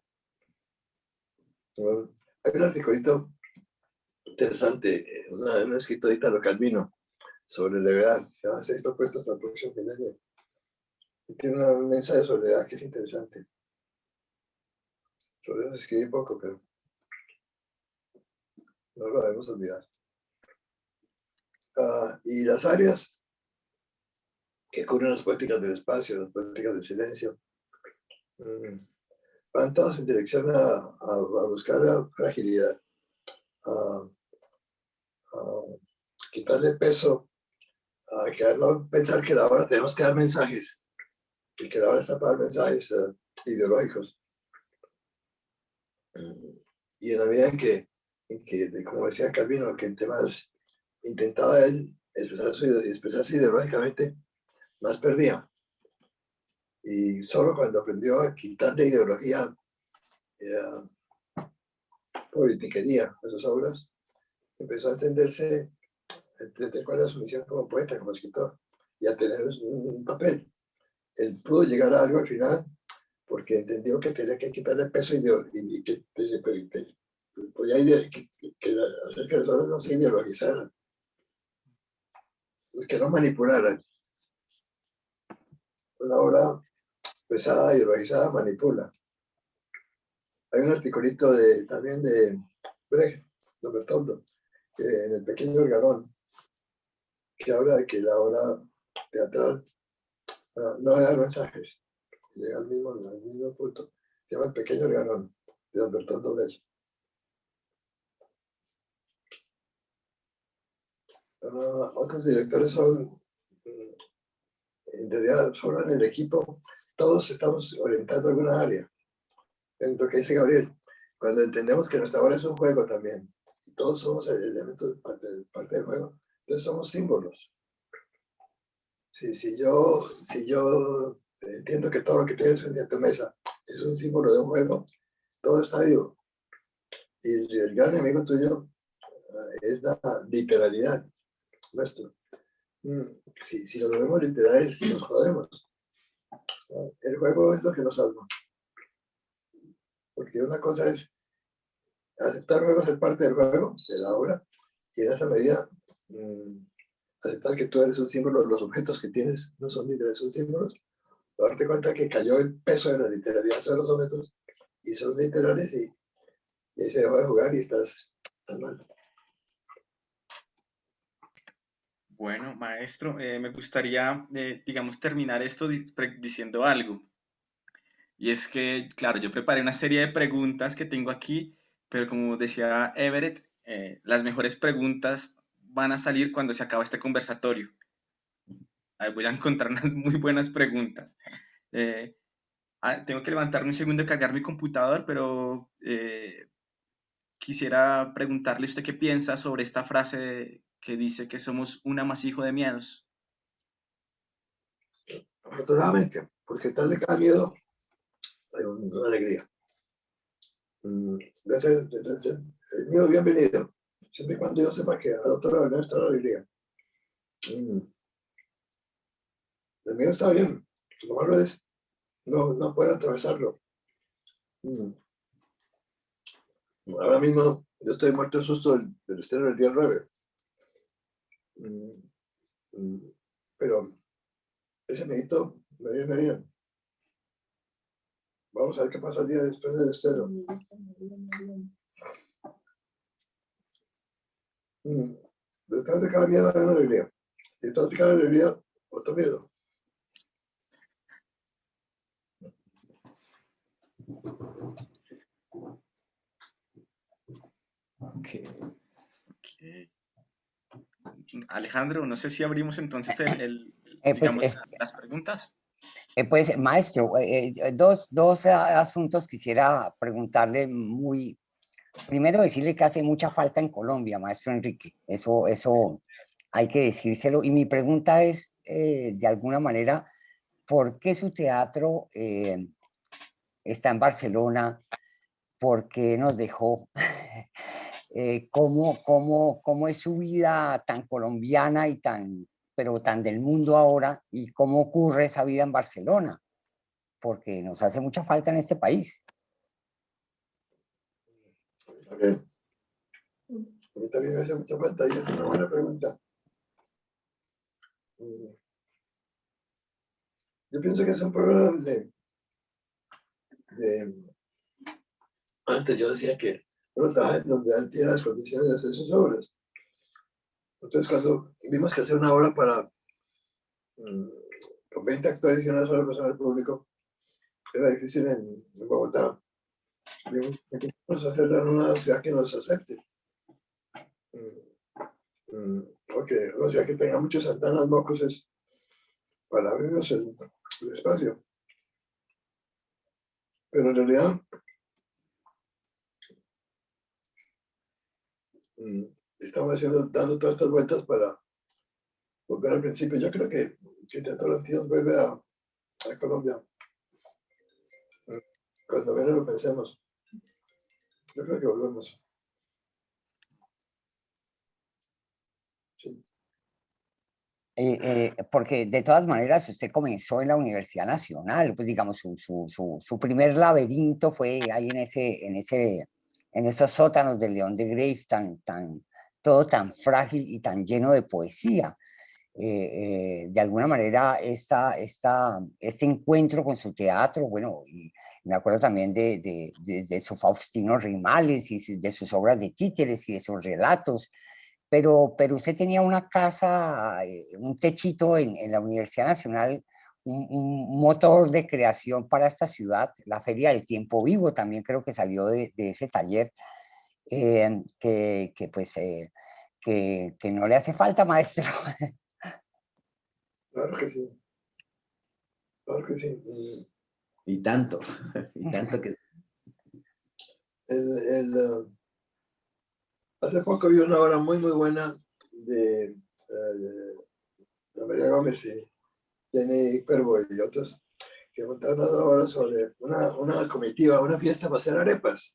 Hay un articulito interesante, un escrito de Italo Calvino sobre levedad, se llama 6 propuestas para el próximo milenio. Y tiene un mensaje sobre levedad que es interesante. Sobre eso escribí poco, pero no lo debemos olvidar. Y las áreas que cubren las políticas del espacio, las políticas del silencio, van todas en dirección a buscar la fragilidad, a quitarle peso, a no pensar que ahora tenemos que dar mensajes, y que ahora está para dar mensajes ideológicos. Y en la medida en que, como decía Calvino, que entre más intentaba él expresarse ideológicamente, más perdía. Y solo cuando aprendió a quitarle ideología, politiquería a sus obras, empezó a entenderse, entender cuál era su misión como poeta, como escritor, y a tener un papel. Él pudo llegar a algo al final porque entendió que tenía que quitarle peso y que podía hacer que las obras no se ideologizaran, que no manipularan. Una obra pesada, ideologizada, manipula. Hay un articulito también de Brecht, de Bertoldo, que en El Pequeño Organón, que habla de que la obra teatral no debe dar mensajes, llega al mismo punto. Se llama El Pequeño Organón, de Don Bertoldo Brecht. Otros directores son, en realidad, solo en el equipo, todos estamos orientando alguna área. En lo que dice Gabriel, cuando entendemos que nuestra obra es un juego también, y todos somos elementos parte del juego, entonces somos símbolos. Si yo entiendo que todo lo que tienes frente a tu mesa es un símbolo de un juego, todo está vivo. Y el gran enemigo tuyo es la literalidad nuestro. Si lo vemos literales, nos jodemos. El juego es lo que nos salva. Porque una cosa es aceptar juego, ser parte del juego, de la obra, y en esa medida aceptar que tú eres un símbolo, los objetos que tienes no son literales, son símbolos, darte cuenta que cayó el peso de la literalidad sobre los objetos y son literales y ahí se dejó de jugar y estás mal. Bueno, maestro, me gustaría, digamos, terminar esto diciendo algo. Y es que, claro, yo preparé una serie de preguntas que tengo aquí, pero como decía Everett, las mejores preguntas van a salir cuando se acaba este conversatorio. Ahí voy a encontrar unas muy buenas preguntas. Eh, tengo que levantarme un segundo y cargar mi computador, pero quisiera preguntarle a usted qué piensa sobre esta frase que dice que somos un amasijo de miedos. Afortunadamente, porque detrás de cada miedo hay una alegría. El miedo bienvenido, siempre y cuando yo sepa que al otro lado no está la alegría. El miedo está bien, lo malo es no puede atravesarlo. Ahora mismo yo estoy muerto de susto del estreno del día 9. Pero ese medito me viene bien. Vamos a ver qué pasa el día después del estreno. Detrás de cada miedo hay una alegría. Y detrás de cada alegría, otro miedo. Okay. Okay. Alejandro, no sé si abrimos entonces Pues, digamos, las preguntas. pues, maestro, dos asuntos quisiera preguntarle primero decirle que hace mucha falta en Colombia, maestro Enrique, eso hay que decírselo. Y mi pregunta es, de alguna manera, ¿por qué su teatro está en Barcelona? ¿Por qué nos dejó? ¿Cómo es su vida tan colombiana y pero tan del mundo ahora? ¿Y cómo ocurre esa vida en Barcelona? Porque nos hace mucha falta en este país. También. A mí también me hace mucha falta y es una buena pregunta. Yo pienso que es un problema antes yo decía que uno trabaja en donde él tiene las condiciones de hacer sus obras. Entonces cuando vimos que hacer una obra con 20 actores y una sola persona del público era difícil en Bogotá. Vamos a hacerlo en una ciudad que nos acepte. Una ciudad que tenga muchos antanas mocos para abrirnos el espacio. Pero en realidad estamos dando todas estas vueltas para volver al principio. Yo creo que Teatro Latino vuelve a Colombia. Cuando menos lo pensemos. Yo creo que volvemos. Sí. Porque de todas maneras usted comenzó en la Universidad Nacional, pues digamos, su primer laberinto fue ahí en esos sótanos del León de Greiff, todo tan frágil y tan lleno de poesía. De alguna manera este encuentro con su teatro, bueno, y me acuerdo también de su Faustino Rimales y de sus obras de títeres y de sus relatos, pero usted tenía una casa, un techito en la Universidad Nacional, un motor de creación para esta ciudad, la Feria del Tiempo Vivo también creo que salió de ese taller, que no le hace falta, maestro. Claro que sí. Claro que sí. Y tanto que... Hace poco vi una obra muy, muy buena de María Gómez y Jenny Cuervo y otros que montaron una obra sobre una comitiva, una fiesta para hacer arepas.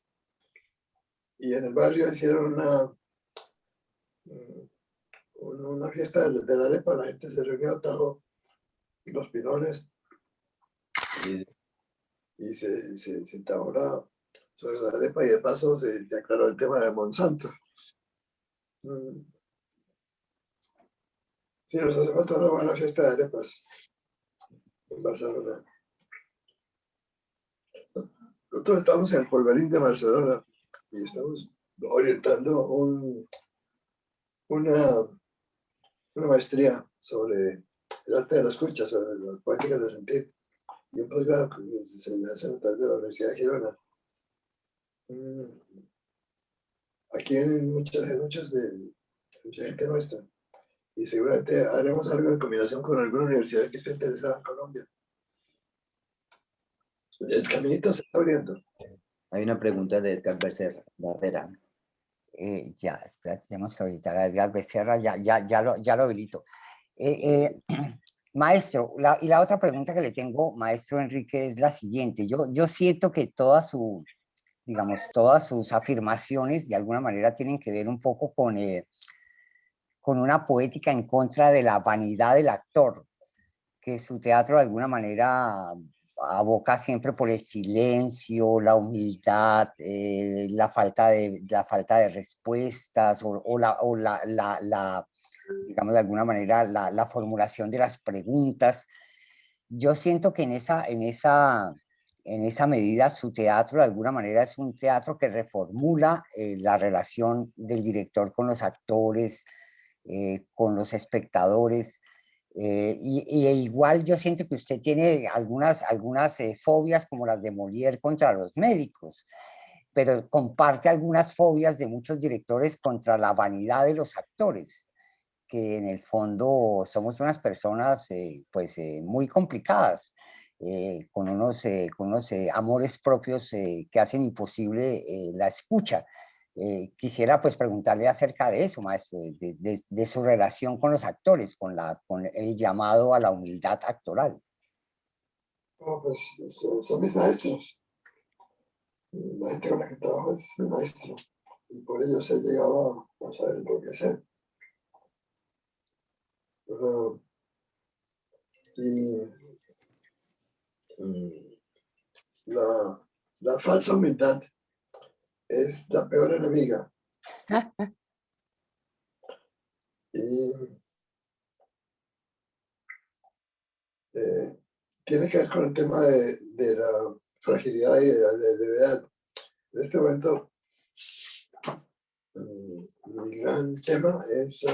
Y en el barrio hicieron una fiesta de la arepa, la gente se reunió, trajo los pilones y se entabló sobre la arepa y de paso se aclaró el tema de Monsanto. Sí, nos hace falta una buena fiesta de arepas en Barcelona. Nosotros estamos en el Polvorín de Barcelona y estamos orientando una maestría sobre el arte de la escucha, sobre las poéticas de sentir, y un posgrado que se hace a través de la Universidad de Girona. Aquí vienen mucha gente nuestra, y seguramente haremos algo en combinación con alguna universidad que esté interesada en Colombia. El caminito se está abriendo. Hay una pregunta de Edgar Barrera. Ya, espérate, tenemos que habilitar a Edgar Becerra, ya lo habilito. Maestro, y la otra pregunta que le tengo, maestro Enrique, es la siguiente. Yo siento que todas sus afirmaciones de alguna manera tienen que ver un poco con una poética en contra de la vanidad del actor, que su teatro de alguna manera aboca siempre por el silencio, la humildad, la falta de respuestas digamos de alguna manera, la formulación de las preguntas. Yo siento que en esa medida su teatro de alguna manera es un teatro que reformula la relación del director con los actores, con los espectadores. Y igual yo siento que usted tiene algunas fobias como las de Molière contra los médicos, pero comparte algunas fobias de muchos directores contra la vanidad de los actores, que en el fondo somos unas personas muy complicadas, con unos amores propios que hacen imposible la escucha. Quisiera pues preguntarle acerca de eso, maestro, de su relación con los actores, con el llamado a la humildad actoral. Oh, pues son mis maestros. La gente con la que trabajo es mi maestro y por ello se ha llegado a saber lo que sé. La falsa humildad es la peor enemiga. Y tiene que ver con el tema de la fragilidad y de la levedad. En este momento, mi gran tema es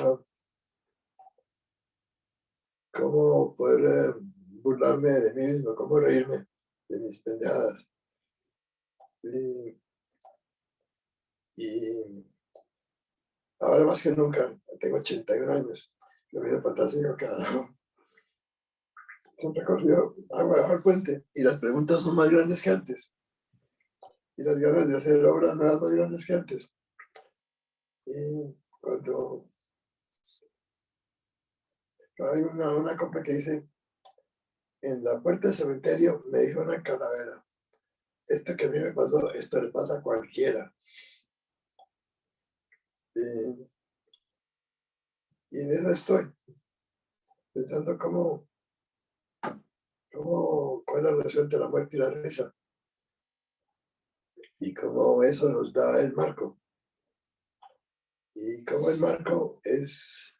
cómo poder burlarme de mí mismo, cómo reírme de mis pendejadas. Y ahora más que nunca, tengo 81 años, lo miro para atrás y digo, carajo, es un recorrido agua bajo el puente y las preguntas son más grandes que antes. Y las ganas de hacer obras nuevas más grandes que antes. Y cuando hay una compra que dice, en la puerta del cementerio me dijo una calavera, esto que a mí me pasó, esto le pasa a cualquiera. Y en eso estoy, pensando cuál es la relación entre la muerte y la risa. Y cómo eso nos da el marco. Y cómo el marco es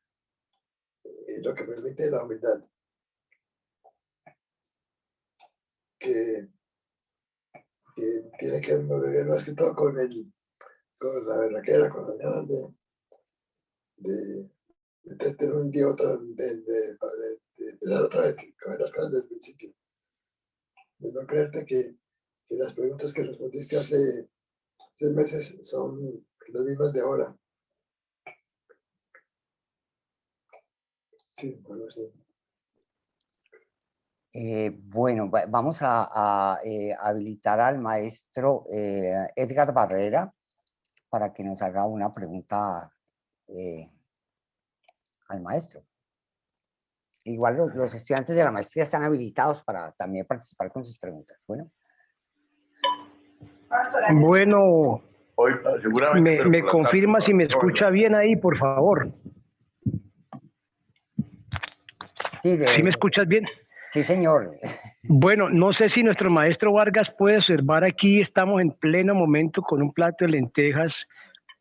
lo que permite la humildad. Que tiene que ver más que todo con la berraquera, con las ganas de meterte en un día otra, de empezar otra vez, con las cosas desde el principio. De no creerte que las preguntas que respondiste hace 6 meses son las mismas de ahora. Sí, bueno, sí. Bueno, vamos a habilitar al maestro Edgar Barrera para que nos haga una pregunta al maestro. Igual los estudiantes de la maestría están habilitados para también participar con sus preguntas. Bueno, me confirma si me escucha bien ahí, por favor. ¿Sí me escuchas bien? Sí, señor. Bueno, no sé si nuestro maestro Vargas puede observar aquí, estamos en pleno momento con un plato de lentejas,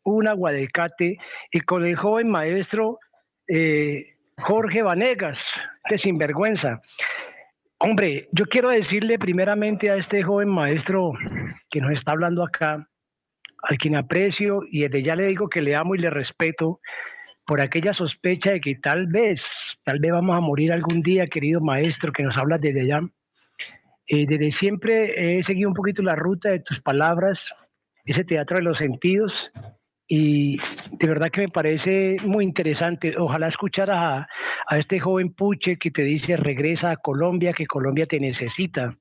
un aguadecate, y con el joven maestro Jorge Vanegas, este sinvergüenza. Hombre, yo quiero decirle primeramente a este joven maestro que nos está hablando acá, al quien aprecio y desde ya le digo que le amo y le respeto por aquella sospecha de que tal vez vamos a morir algún día, querido maestro, que nos hablas desde allá. Desde siempre he seguido un poquito la ruta de tus palabras, ese teatro de los sentidos, y de verdad que me parece muy interesante. Ojalá escucharas a este joven Puche que te dice regresa a Colombia, que Colombia te necesita.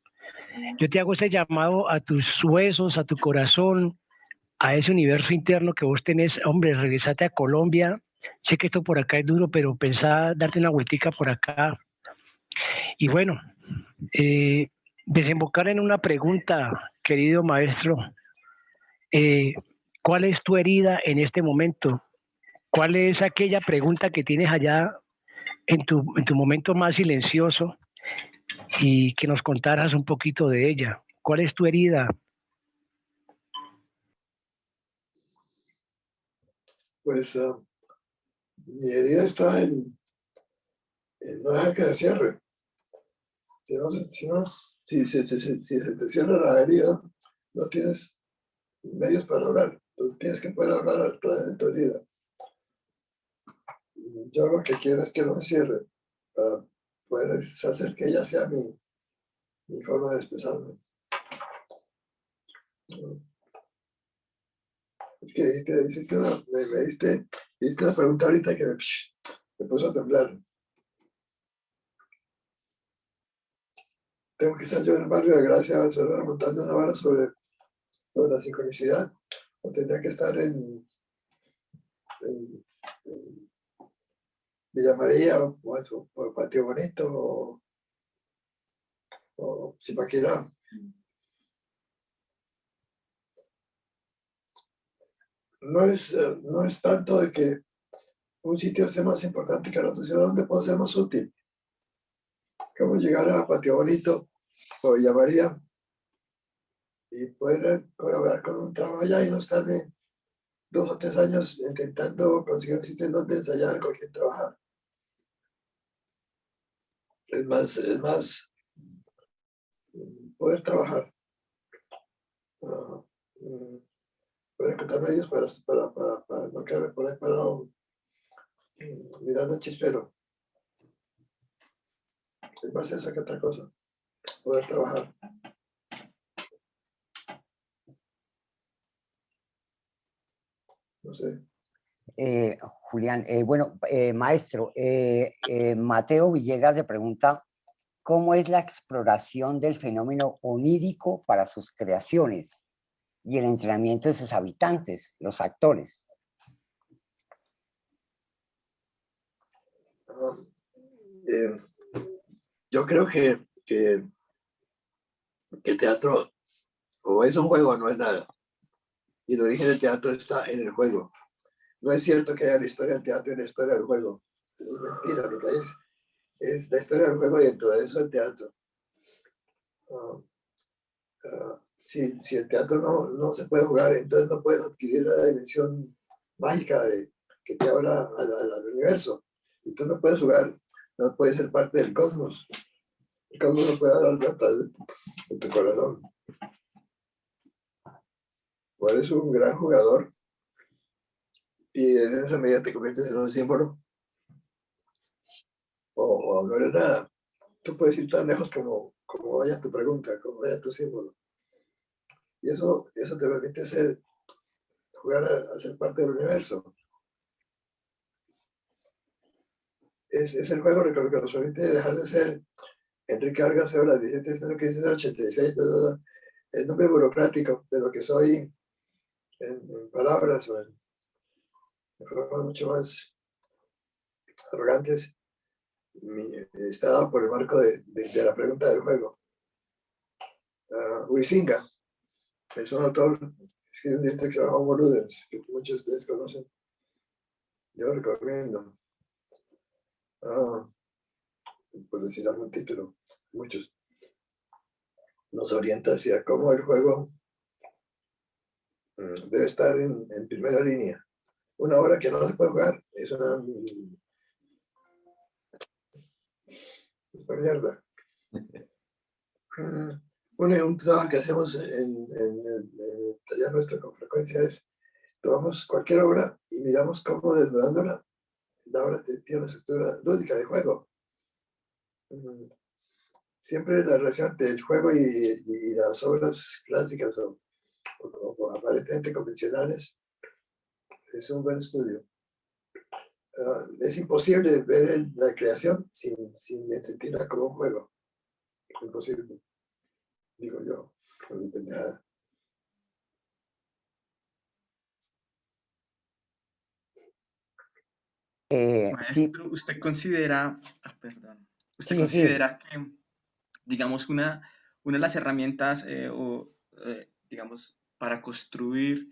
Yo te hago ese llamado a tus huesos, a tu corazón, a ese universo interno que vos tenés. Hombre, regresate a Colombia. Sé que esto por acá es duro, pero pensá darte una vueltica por acá. Y bueno, eh, desembocar en una pregunta, querido maestro. Eh, ¿Cuál es tu herida en este momento? ¿Cuál es aquella pregunta que tienes allá en tu momento más silencioso y que nos contaras un poquito de ella? ¿Cuál es tu herida? Pues mi herida está en no dejar que se cierre. Si se te cierra la herida, no tienes medios para hablar. Tú tienes que poder hablar a través de tu herida. Yo lo que quiero es que no se cierre, para poder hacer que ella sea mi forma de expresarme. Es que me diste una pregunta ahorita que me puso a temblar. Tengo que estar yo en el barrio de Gracia, Barcelona, montando una vara sobre la sincronicidad, o tendría que estar en Villa María, o Patio Bonito, o Zipaquirá. No es tanto de que un sitio sea más importante que la sociedad, donde puedo ser más útil. Como llegar a Patio Bonito o Villa María y poder colaborar con un trabajo allá y no estarme 2 o 3 años intentando conseguir un sitio en donde ensayar, con quien trabajar. Es más poder trabajar, poder encontrar medios para no quedarme por ahí parado mirando el chispero. Es más eso que otra cosa, poder trabajar. No sé. Julián, bueno, maestro, Mateo Villegas le pregunta, ¿cómo es la exploración del fenómeno onírico para sus creaciones y el entrenamiento de sus habitantes, los actores? Yo creo que el teatro o es un juego o no es nada. Y el origen del teatro está en el juego. No es cierto que haya la historia del teatro y la historia del juego. Es mentira, lo que es la historia del juego y dentro de eso el teatro. Si el teatro no se puede jugar, entonces no puedes adquirir la dimensión mágica que te habla al universo. Y tú no puedes jugar, no puedes ser parte del cosmos. El cosmos no puede hablar a través de tu corazón. O eres un gran jugador y en esa medida te conviertes en un símbolo, o no eres nada. Tú puedes ir tan lejos como vaya tu pregunta, como vaya tu símbolo. Y eso te permite jugar a ser parte del universo. Es el juego que nos permite dejar de ser Enrique Vargas Ebra, 17 de lo que dice el 86, el nombre burocrático de lo que soy en palabras o en formas mucho más arrogantes. Está dado por el marco de la pregunta del juego. Huizinga es un autor, escribe un libro que se llama Homo Ludens, que muchos de ustedes conocen. Yo lo recomiendo. Por decir algún título, muchos. Nos orienta hacia cómo el juego debe estar en primera línea. Una obra que no se puede jugar es una Es una mierda. Un trabajo que hacemos en el taller nuestro con frecuencia es tomamos cualquier obra y miramos cómo desnudándola, la obra tiene una estructura lúdica de juego. Siempre la relación entre el juego y las obras clásicas o aparentemente convencionales es un buen estudio. Es imposible ver la creación sin sentirla como un juego. Imposible, digo yo, con mi pendejada. Sí, Maestro, ¿usted considera, perdón, usted sí, sí. considera que, digamos, una de las herramientas, digamos, para construir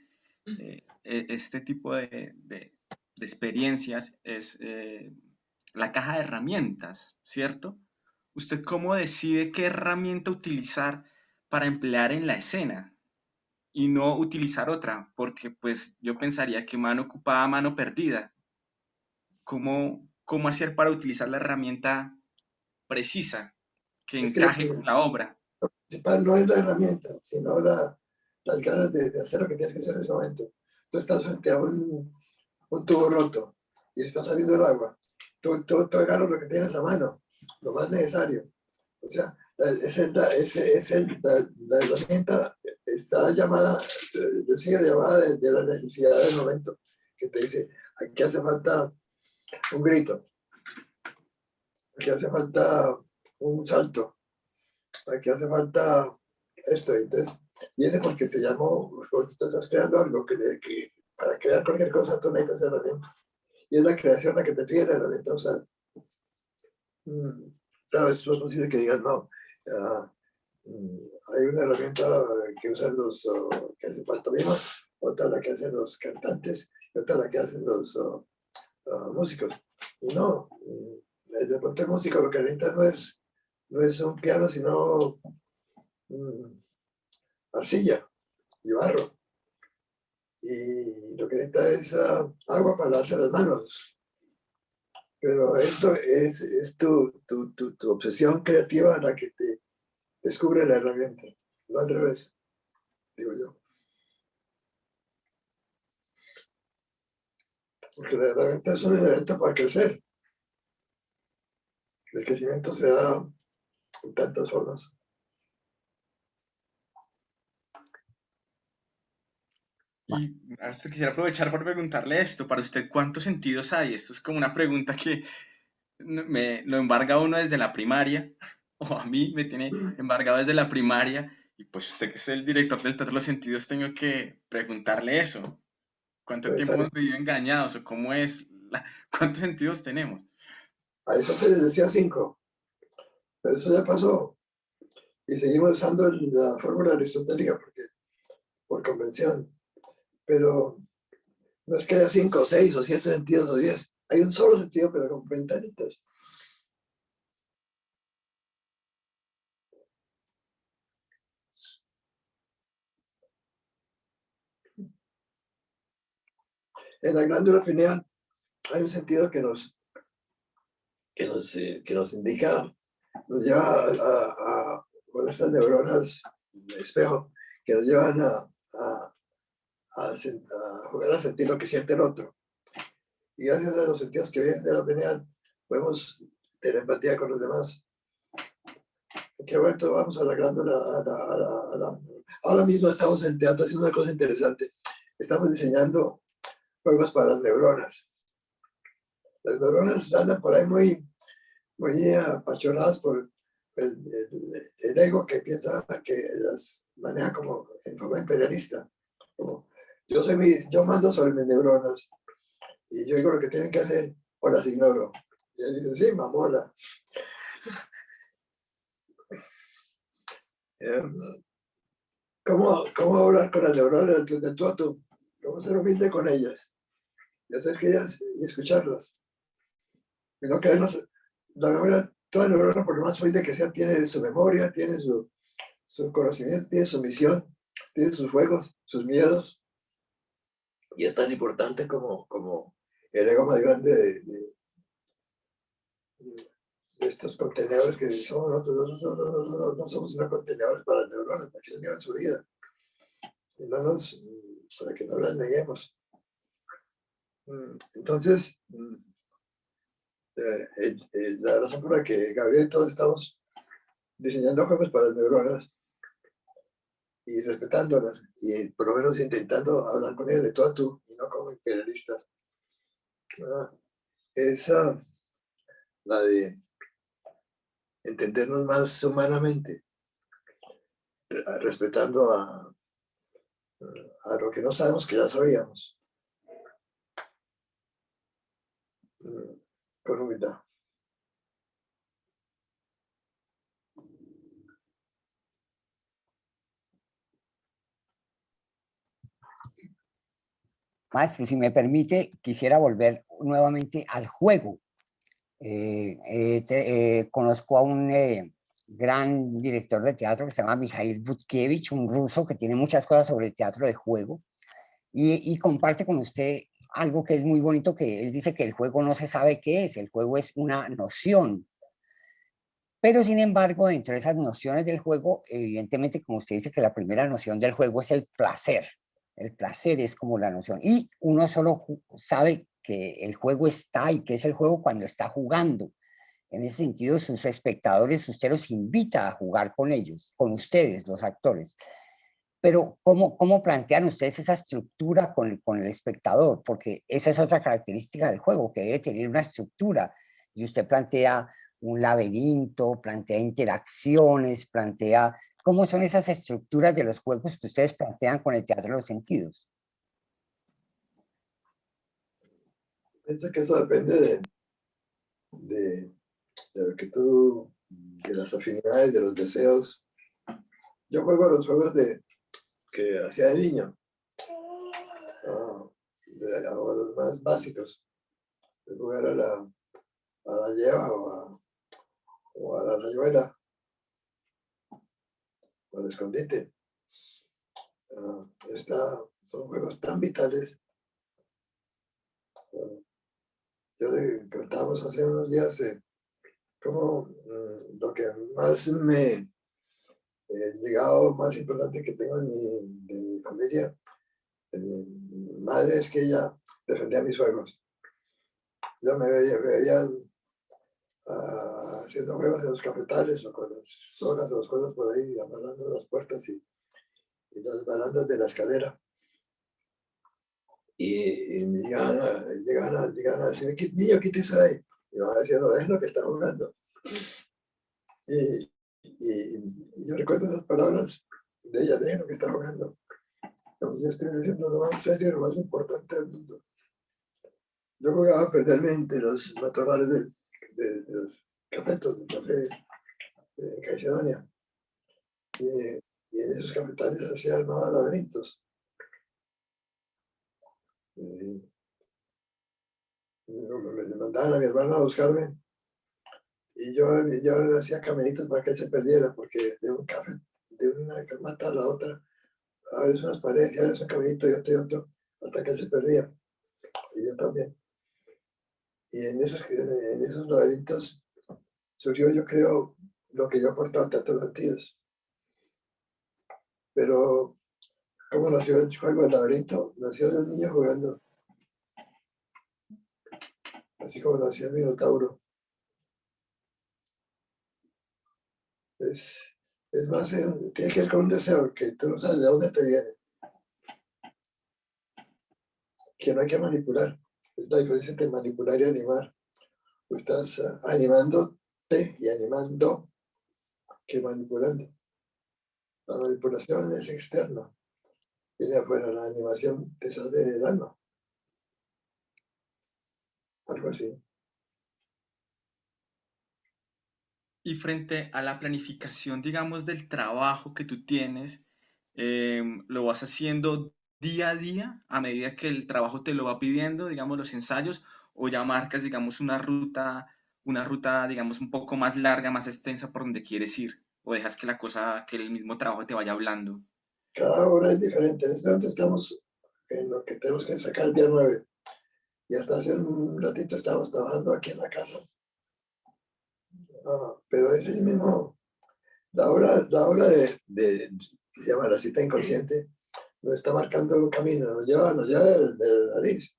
este tipo de experiencias es la caja de herramientas, ¿cierto? ¿Usted cómo decide qué herramienta utilizar para emplear en la escena y no utilizar otra? Porque pues yo pensaría que mano ocupada, mano perdida. ¿Cómo hacer para utilizar la herramienta precisa que Es que encaje con la obra? lo principal no es la herramienta, sino las ganas de hacer lo que tienes que hacer en ese momento. Tú estás frente a un tubo roto y está saliendo el agua. Tú agarras lo que tienes a mano, lo más necesario. O sea, la herramienta está llamada, decía llamada de la necesidad del momento, que te dice, aquí hace falta un grito, aquí hace falta un salto, aquí hace falta esto. Entonces, viene porque te llamó, porque tú estás creando algo que para crear cualquier cosa tú necesitas herramientas. Y es la creación la que te pide la herramienta usar. Claro, es posible que digas, no, hay una herramienta que usan que hacen pantomimas, otra la que hacen los cantantes, y otra la que hacen los músicos. Y no, de pronto el músico lo que necesita no es un piano, sino arcilla y barro. Y lo que necesita es agua para lavarse las manos. Pero esto es tu obsesión creativa la que te descubre la herramienta, no al revés, digo yo. Porque la herramienta es un elemento para crecer. El crecimiento se da en tantas formas. Y hasta quisiera aprovechar para preguntarle esto, para usted, ¿cuántos sentidos hay? Esto es como una pregunta que me lo embarga uno desde la primaria, o a mí me tiene embargado desde la primaria, y pues usted que es el director del Teatro de los Sentidos, tengo que preguntarle eso. ¿Cuánto Pues tiempo hemos vivido engañados? ¿O cómo es? ¿Cuántos sentidos tenemos? a eso te les decía 5, pero eso ya pasó. Y seguimos usando la fórmula aristotélica por convención. Pero no es que haya 5, 6 o 7 sentidos o 10. Hay un solo sentido, pero con ventanitas. En la glándula pineal hay un sentido que nos indica, nos lleva con estas neuronas de espejo, que nos llevan a jugar a sentir lo que siente el otro. Y gracias a los sentidos que vienen de la pineal, podemos tener empatía con los demás. Qué bueno, vamos a la glándula. Ahora mismo estamos en teatro haciendo una cosa interesante. Estamos diseñando juegos para las neuronas. Las neuronas andan por ahí muy apachonadas por el ego que piensa que las maneja como en forma imperialista. Como, yo mando sobre mis neuronas y yo digo lo que tienen que hacer o las ignoro. Y él dice, sí, mamola. ¿Cómo hablar con las neuronas de tú a tú? ¿Cómo ser humilde con ellas? Y hacer que ellas y escucharlas. Y no quedarnos, la memoria, toda neurona, por lo más humilde que sea, tiene su memoria, tiene su conocimiento, tiene su misión, tiene sus juegos, sus miedos. Y es tan importante como el ego más grande de estos contenedores que somos nosotros, no somos unos contenedores para neuronas, para que ellos vivan su vida. Y para que no las neguemos. Entonces, la razón por la que Gabriel y todos estamos diseñando juegos para las neuronas y respetándolas, y por lo menos intentando hablar con ellas de tú a tú, y no como imperialistas, es la de entendernos más humanamente, respetando a lo que no sabemos que ya sabíamos, con humildad. Maestro, si me permite, quisiera volver nuevamente al juego. Conozco a un gran director de teatro que se llama Mikhail Butkevich, un ruso que tiene muchas cosas sobre el teatro de juego, y comparte con usted algo que es muy bonito, que él dice que el juego no se sabe qué es, el juego es una noción. Pero sin embargo, dentro de esas nociones del juego, evidentemente, como usted dice, que la primera noción del juego es el placer. El placer es como la noción. Y uno solo sabe que el juego está y que es el juego cuando está jugando. En ese sentido, sus espectadores, usted los invita a jugar con ellos, con ustedes, los actores. Pero ¿cómo plantean ustedes esa estructura con el espectador? Porque esa es otra característica del juego, que debe tener una estructura. Y usted plantea un laberinto, plantea interacciones, plantea... ¿Cómo son esas estructuras de los juegos que ustedes plantean con el teatro de los sentidos? Pienso que eso depende de lo que de las afinidades, de los deseos. Yo juego a los juegos que hacía de niño, a los más básicos, de jugar a la lleva o a la rayuela, o al escondite. Son juegos tan vitales. Yo le contábamos hace unos días como lo que más el legado más importante que tengo de mi familia, de mi madre, es que ella defendía mis juegos. Yo me veía haciendo juegos en los cafetales o con las sogas o las cosas por ahí, amarrando las puertas y las barandas de la escalera. Y llegaban a decirme, niño, ¿qué te eso ahí? Y me decían, no, es lo que está jugando. Y yo recuerdo esas palabras de ella, de lo que está jugando. Yo estoy diciendo lo más serio, lo más importante del mundo. Yo jugaba a perderme entre los matorrales de los cafetos, del café de Caicedonia. Y en esos cafetales hacía armaba laberintos. Me mandaban a mi hermano a buscarme y yo hacía caminitos para que él se perdiera, porque de una camata a la otra, a veces unas paredes, a veces un caminito y otro, hasta que él se perdía. Y yo también. Y en esos laberintos surgió, yo creo, lo que yo aportaba a Teatro de los Sentidos. Pero, ¿cómo nació el juego del laberinto? Nació de un niño jugando. Así como nació el Minotauro. Es más, tiene que ver con un deseo que tú no sabes de dónde te viene. Que no hay que manipular. Es la diferencia entre manipular y animar. Tú estás animándote y animando que manipulando. La manipulación es externa. Viene afuera, la animación te sale del alma. Algo así. Y frente a la planificación, digamos, del trabajo que tú tienes, ¿lo vas haciendo día a día a medida que el trabajo te lo va pidiendo, digamos, los ensayos, o ya marcas, digamos, una ruta, digamos, un poco más larga, más extensa por donde quieres ir, o dejas que el mismo trabajo te vaya hablando? Cada hora es diferente. En este momento estamos en lo que tenemos que sacar el día 9. Y hasta hace un ratito estábamos trabajando aquí en la casa. pero es el mismo, la obra que se llama La cita inconsciente, nos está marcando un camino, nos lleva de la nariz,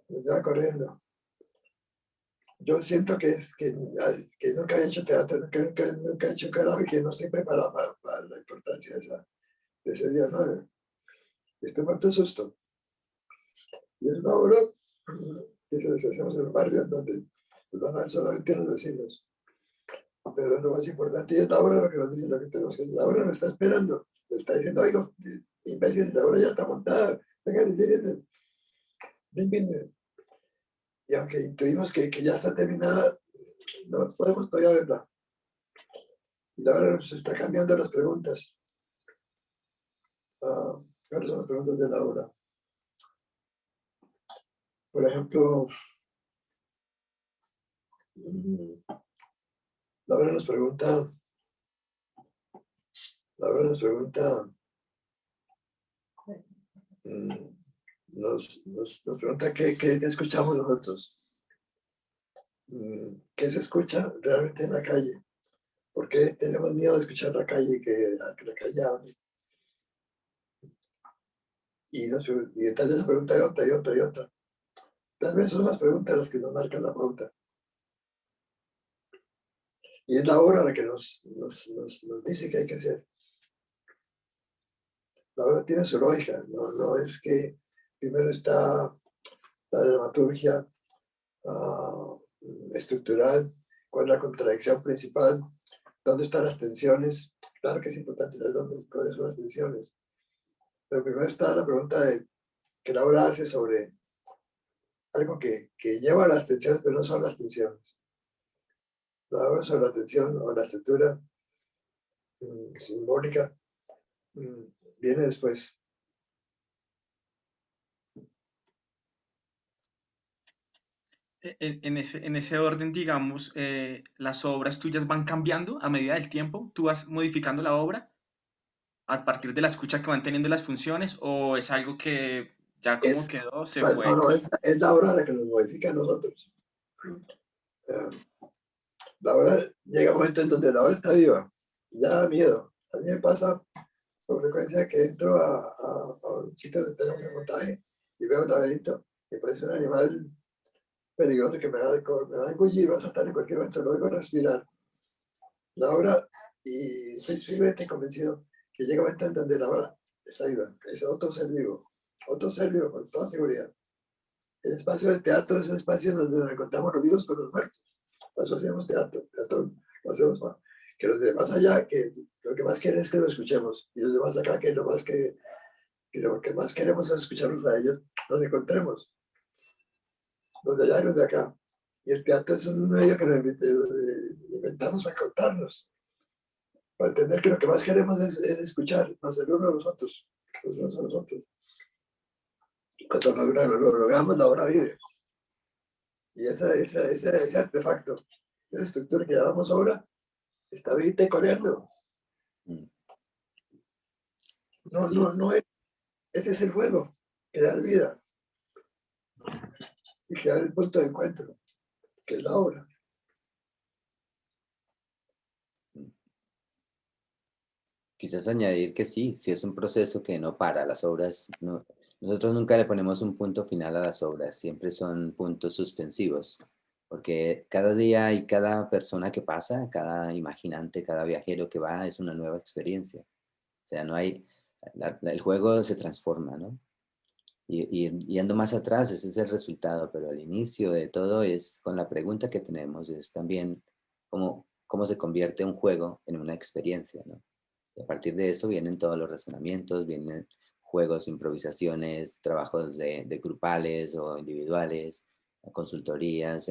nos lleva corriendo. Yo siento que nunca he hecho teatro, nunca he hecho carajo y que no estoy preparado para la importancia de ese día 9. Estoy muerto de susto. Y es una obra que hacemos en un barrio donde nos van a ver solamente los vecinos. Pero lo más importante es la obra, lo que nos dice, lo que tenemos que hacer. La obra nos está esperando, nos está diciendo, oiga, imbéciles, la obra ya está montada, vengan, vienen. Y aunque intuimos que ya está terminada, no podemos todavía verla. Y la obra nos está cambiando las preguntas. ¿Cuáles son las preguntas de la obra? Por ejemplo, la obra nos pregunta, nos pregunta qué escuchamos nosotros. ¿Qué se escucha realmente en la calle? ¿Por qué tenemos miedo de escuchar la calle, que la calle hable? Y detrás de esa pregunta hay otra y otra y otra. Tal vez son las preguntas las que nos marcan la pauta. Y es la obra la que nos dice qué hay que hacer. La obra tiene su lógica, no es que primero está la dramaturgia estructural, cuál es la contradicción principal, dónde están las tensiones. Claro que es importante saber cuáles son las tensiones. Pero primero está la pregunta que la obra hace sobre algo que lleva a las tensiones, pero no son las tensiones. La obra sobre la tensión o la estructura simbólica viene después. En ese orden, digamos, las obras tuyas van cambiando a medida del tiempo. ¿Tú vas modificando la obra a partir de la escucha que van teniendo las funciones o es algo que ya como quedó, se fue? Es la obra la que nos modifica a nosotros. La obra llega un momento en donde la obra está viva y ya da miedo. A mí me pasa con frecuencia que entro a un sitio donde tenemos el montaje y veo un laberinto y parece un animal peligroso que me va a engullir, va a saltar en cualquier momento, lo oigo respirar. La obra, y estoy firmemente convencido que llega un momento en donde la obra está viva, es otro ser vivo con toda seguridad. El espacio del teatro es un espacio donde nos encontramos los vivos con los muertos. Por eso hacemos teatro lo hacemos para que los demás allá, que lo que más quieren es que lo escuchemos, y los demás acá, que lo que más queremos es escucharlos a ellos, nos encontremos, los de allá y los de acá. Y el teatro es un medio que nos inventamos para encontrarnos, para entender que lo que más queremos es escucharnos el uno a los otros, los unos a los otros. Cuando lo logramos, la obra vive. Y ese artefacto, esa estructura que llamamos obra, está viva y coreando. No es. Ese es el juego, que da vida. Y que da el punto de encuentro, que es la obra. Quizás añadir que sí es un proceso que no para. Las obras, nosotros nunca le ponemos un punto final a las obras, siempre son puntos suspensivos, porque cada día y cada persona que pasa, cada imaginante, cada viajero que va es una nueva experiencia. O sea, no hay, el juego se transforma, ¿no? Y yendo más atrás, ese es el resultado, pero al inicio de todo es con la pregunta que tenemos, es también cómo se convierte un juego en una experiencia, ¿no? Y a partir de eso vienen todos los razonamientos, vienen juegos, improvisaciones, trabajos de grupales o individuales, consultorías,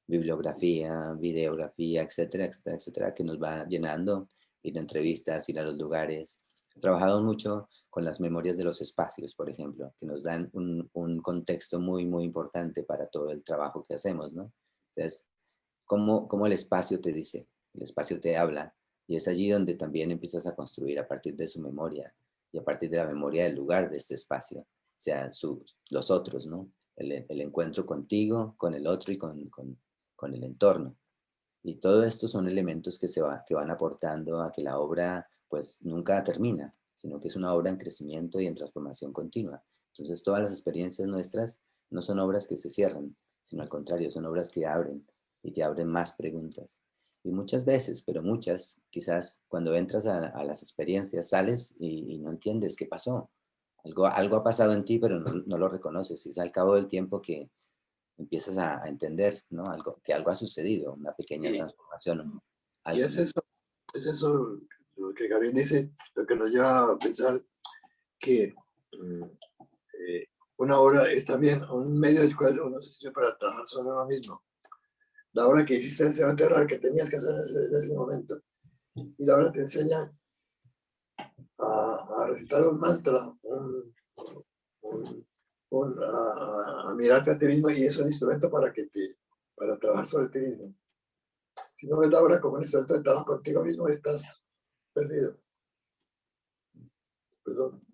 bibliografía, videografía, etcétera, etcétera, etcétera, que nos va llenando, ir a entrevistas, ir a los lugares. He trabajado mucho con las memorias de los espacios, por ejemplo, que nos dan un contexto muy, muy importante para todo el trabajo que hacemos, ¿no? Entonces, cómo el espacio te dice, el espacio te habla, y es allí donde también empiezas a construir a partir de su memoria y a partir de la memoria del lugar de este espacio, o sea, los otros, ¿no? El encuentro contigo, con el otro y con el entorno. Y todo esto son elementos que van aportando a que la obra pues nunca termina, sino que es una obra en crecimiento y en transformación continua. Entonces todas las experiencias nuestras no son obras que se cierran, sino al contrario, son obras que abren y que abren más preguntas. Y muchas veces, pero muchas, quizás cuando entras a las experiencias sales y no entiendes qué pasó. Algo ha pasado en ti, pero no lo reconoces. Y es al cabo del tiempo que empiezas a entender, ¿no? Que algo ha sucedido, una pequeña Y, transformación. y es eso lo que Gabriel dice, lo que nos lleva a pensar que una obra es también un medio del cual uno se sirve para trabajar sobre uno mismo. La obra que hiciste en ese momento error que tenías que hacer en ese momento. Y la obra te enseña a recitar un mantra, a mirarte a ti mismo, y es un instrumento para trabajar sobre ti mismo. Si no ves la obra como un instrumento de trabajo contigo mismo, estás perdido. Perdón.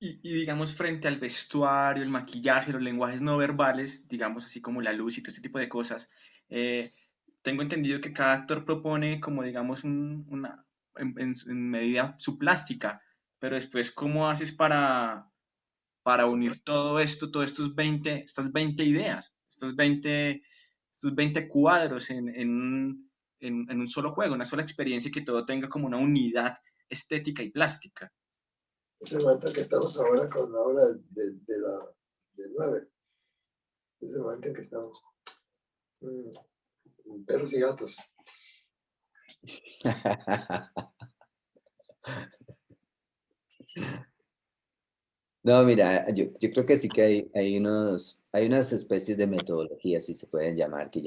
Y digamos, frente al vestuario, el maquillaje, los lenguajes no verbales, digamos así como la luz y todo este tipo de cosas, eh, tengo entendido que cada actor propone como, digamos, en medida su plástica, pero después, ¿cómo haces para unir todo esto, todos estas 20 ideas, estos 20 cuadros en un solo juego, una sola experiencia y que todo tenga como una unidad estética y plástica? Es el momento que estamos ahora con la obra del 9. Es el momento en que estamos. Perros y gatos. No, mira, yo creo que sí que hay unas especies de metodologías, si se pueden llamar, que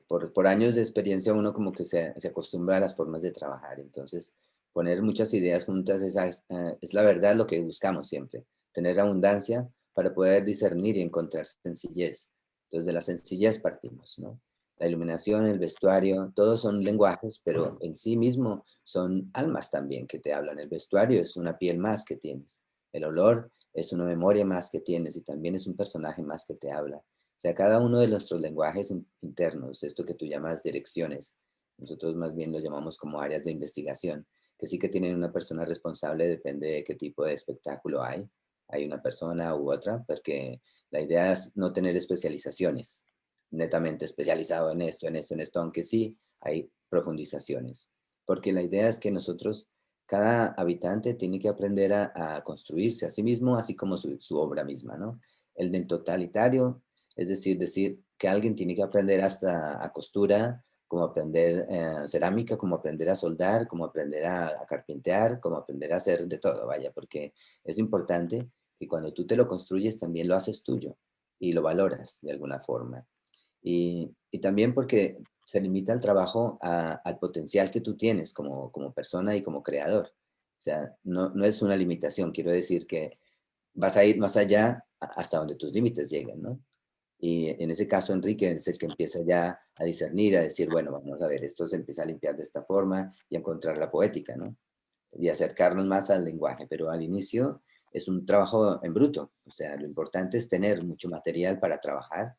por años de experiencia uno como que se acostumbra a las formas de trabajar. Entonces, poner muchas ideas juntas es la verdad lo que buscamos siempre, tener abundancia para poder discernir y encontrar sencillez. Entonces, de la sencillez partimos, ¿no? La iluminación, el vestuario, todos son lenguajes, pero en sí mismo son almas también que te hablan. El vestuario es una piel más que tienes. El olor es una memoria más que tienes y también es un personaje más que te habla. O sea, cada uno de nuestros lenguajes internos, esto que tú llamas direcciones, nosotros más bien lo llamamos como áreas de investigación, que sí que tienen una persona responsable, depende de qué tipo de espectáculo hay. Hay una persona u otra, porque la idea es no tener especializaciones, netamente especializado en esto, en esto, en esto, aunque sí hay profundizaciones, porque la idea es que nosotros cada habitante tiene que aprender a construirse a sí mismo, así como su obra misma, ¿no? El del totalitario, es decir que alguien tiene que aprender hasta a costura, como aprender cerámica, como aprender a soldar, como aprender a carpintear, como aprender a hacer de todo, vaya, porque es importante que cuando tú te lo construyes también lo haces tuyo y lo valoras de alguna forma. Y también porque se limita el trabajo al potencial que tú tienes como persona y como creador. O sea, no es una limitación, quiero decir que vas a ir más allá hasta donde tus límites lleguen, ¿no? Y en ese caso, Enrique es el que empieza ya a discernir, a decir, bueno, vamos a ver, esto se empieza a limpiar de esta forma y a encontrar la poética, ¿no? Y acercarnos más al lenguaje, pero al inicio es un trabajo en bruto. O sea, lo importante es tener mucho material para trabajar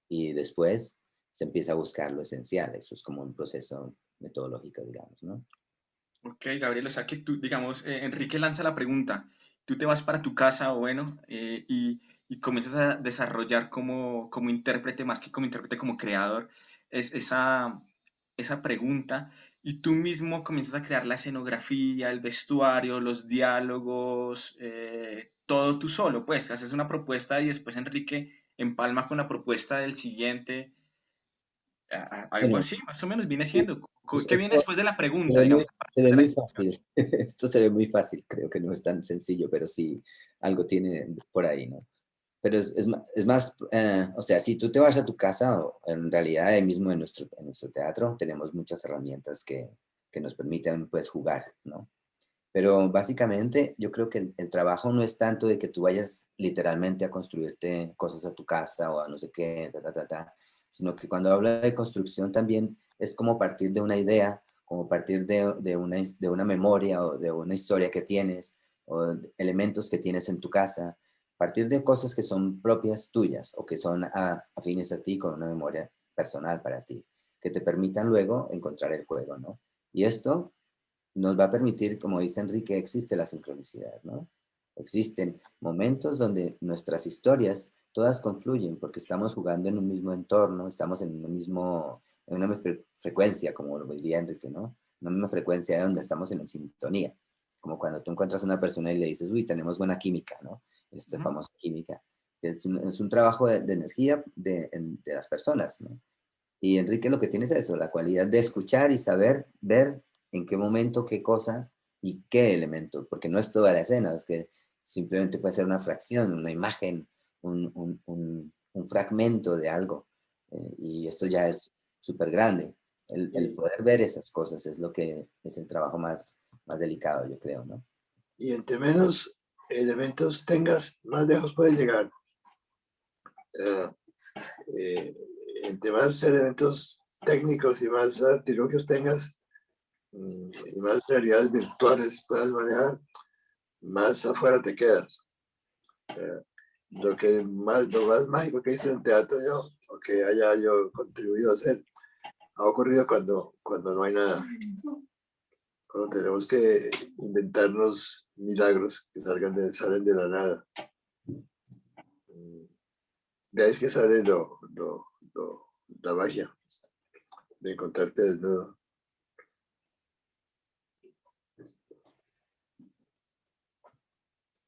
y después se empieza a buscar lo esencial. Eso es como un proceso metodológico, digamos, ¿no? Ok, Gabriel, o sea que tú, digamos, Enrique lanza la pregunta, tú te vas para tu casa, o bueno, y comienzas a desarrollar como intérprete, más que como intérprete, como creador, esa pregunta, y tú mismo comienzas a crear la escenografía, el vestuario, los diálogos, todo tú solo, pues, haces una propuesta y después Enrique empalma con la propuesta del siguiente, algo Bueno, así, más o menos viene sí, siendo. pues ¿Qué viene esto después de la se pregunta, ve digamos? se ve De la muy creación? fácil. Esto se ve muy fácil, creo que no es tan sencillo, pero sí algo tiene por ahí, ¿no? Pero es más, o sea, si tú te vas a tu casa, o en realidad ahí mismo en nuestro teatro tenemos muchas herramientas que nos permiten pues jugar, ¿no? Pero básicamente yo creo que el trabajo no es tanto de que tú vayas literalmente a construirte cosas a tu casa o a no sé qué, sino que cuando habla de construcción también es como partir de una idea, como partir de una memoria o de una historia que tienes o elementos que tienes en tu casa partir de cosas que son propias tuyas o que son afines a ti con una memoria personal para ti, que te permitan luego encontrar el juego, ¿no? Y esto nos va a permitir, como dice Enrique, existe la sincronicidad, ¿no? Existen momentos donde nuestras historias todas confluyen porque estamos jugando en un mismo entorno, estamos en en una frecuencia, como lo diría Enrique, ¿no? Una misma frecuencia de onda, estamos en sintonía. Como cuando tú encuentras a una persona y le dices, uy, tenemos buena química, ¿no? Esta famosa química. Es un trabajo de energía de las personas, ¿no? Y Enrique lo que tiene es eso, la cualidad de escuchar y saber ver en qué momento, qué cosa y qué elemento, porque no es toda la escena, es que simplemente puede ser una fracción, una imagen, un fragmento de algo. Y esto ya es súper grande. El poder ver esas cosas es lo que es el trabajo más delicado, yo creo, ¿no? Y entre menos elementos tengas, más lejos puedes llegar. Eh, entre más elementos técnicos y más artilugios tengas y más realidades virtuales puedas manejar, más afuera te quedas. Lo más mágico que hice en teatro yo, o que haya yo contribuido a hacer, ha ocurrido cuando no hay nada. Cuando tenemos que inventarnos milagros que salen de la nada. De ahí es que sale la magia de encontrarte desnudo.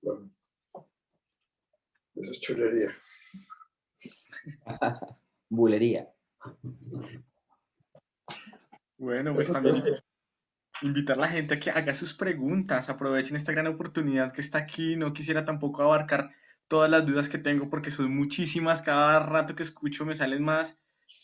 Bueno, eso es chulería. Bulería. Bueno, pues también invitar a la gente a que haga sus preguntas, aprovechen esta gran oportunidad que está aquí. No quisiera tampoco abarcar todas las dudas que tengo porque son muchísimas, cada rato que escucho me salen más.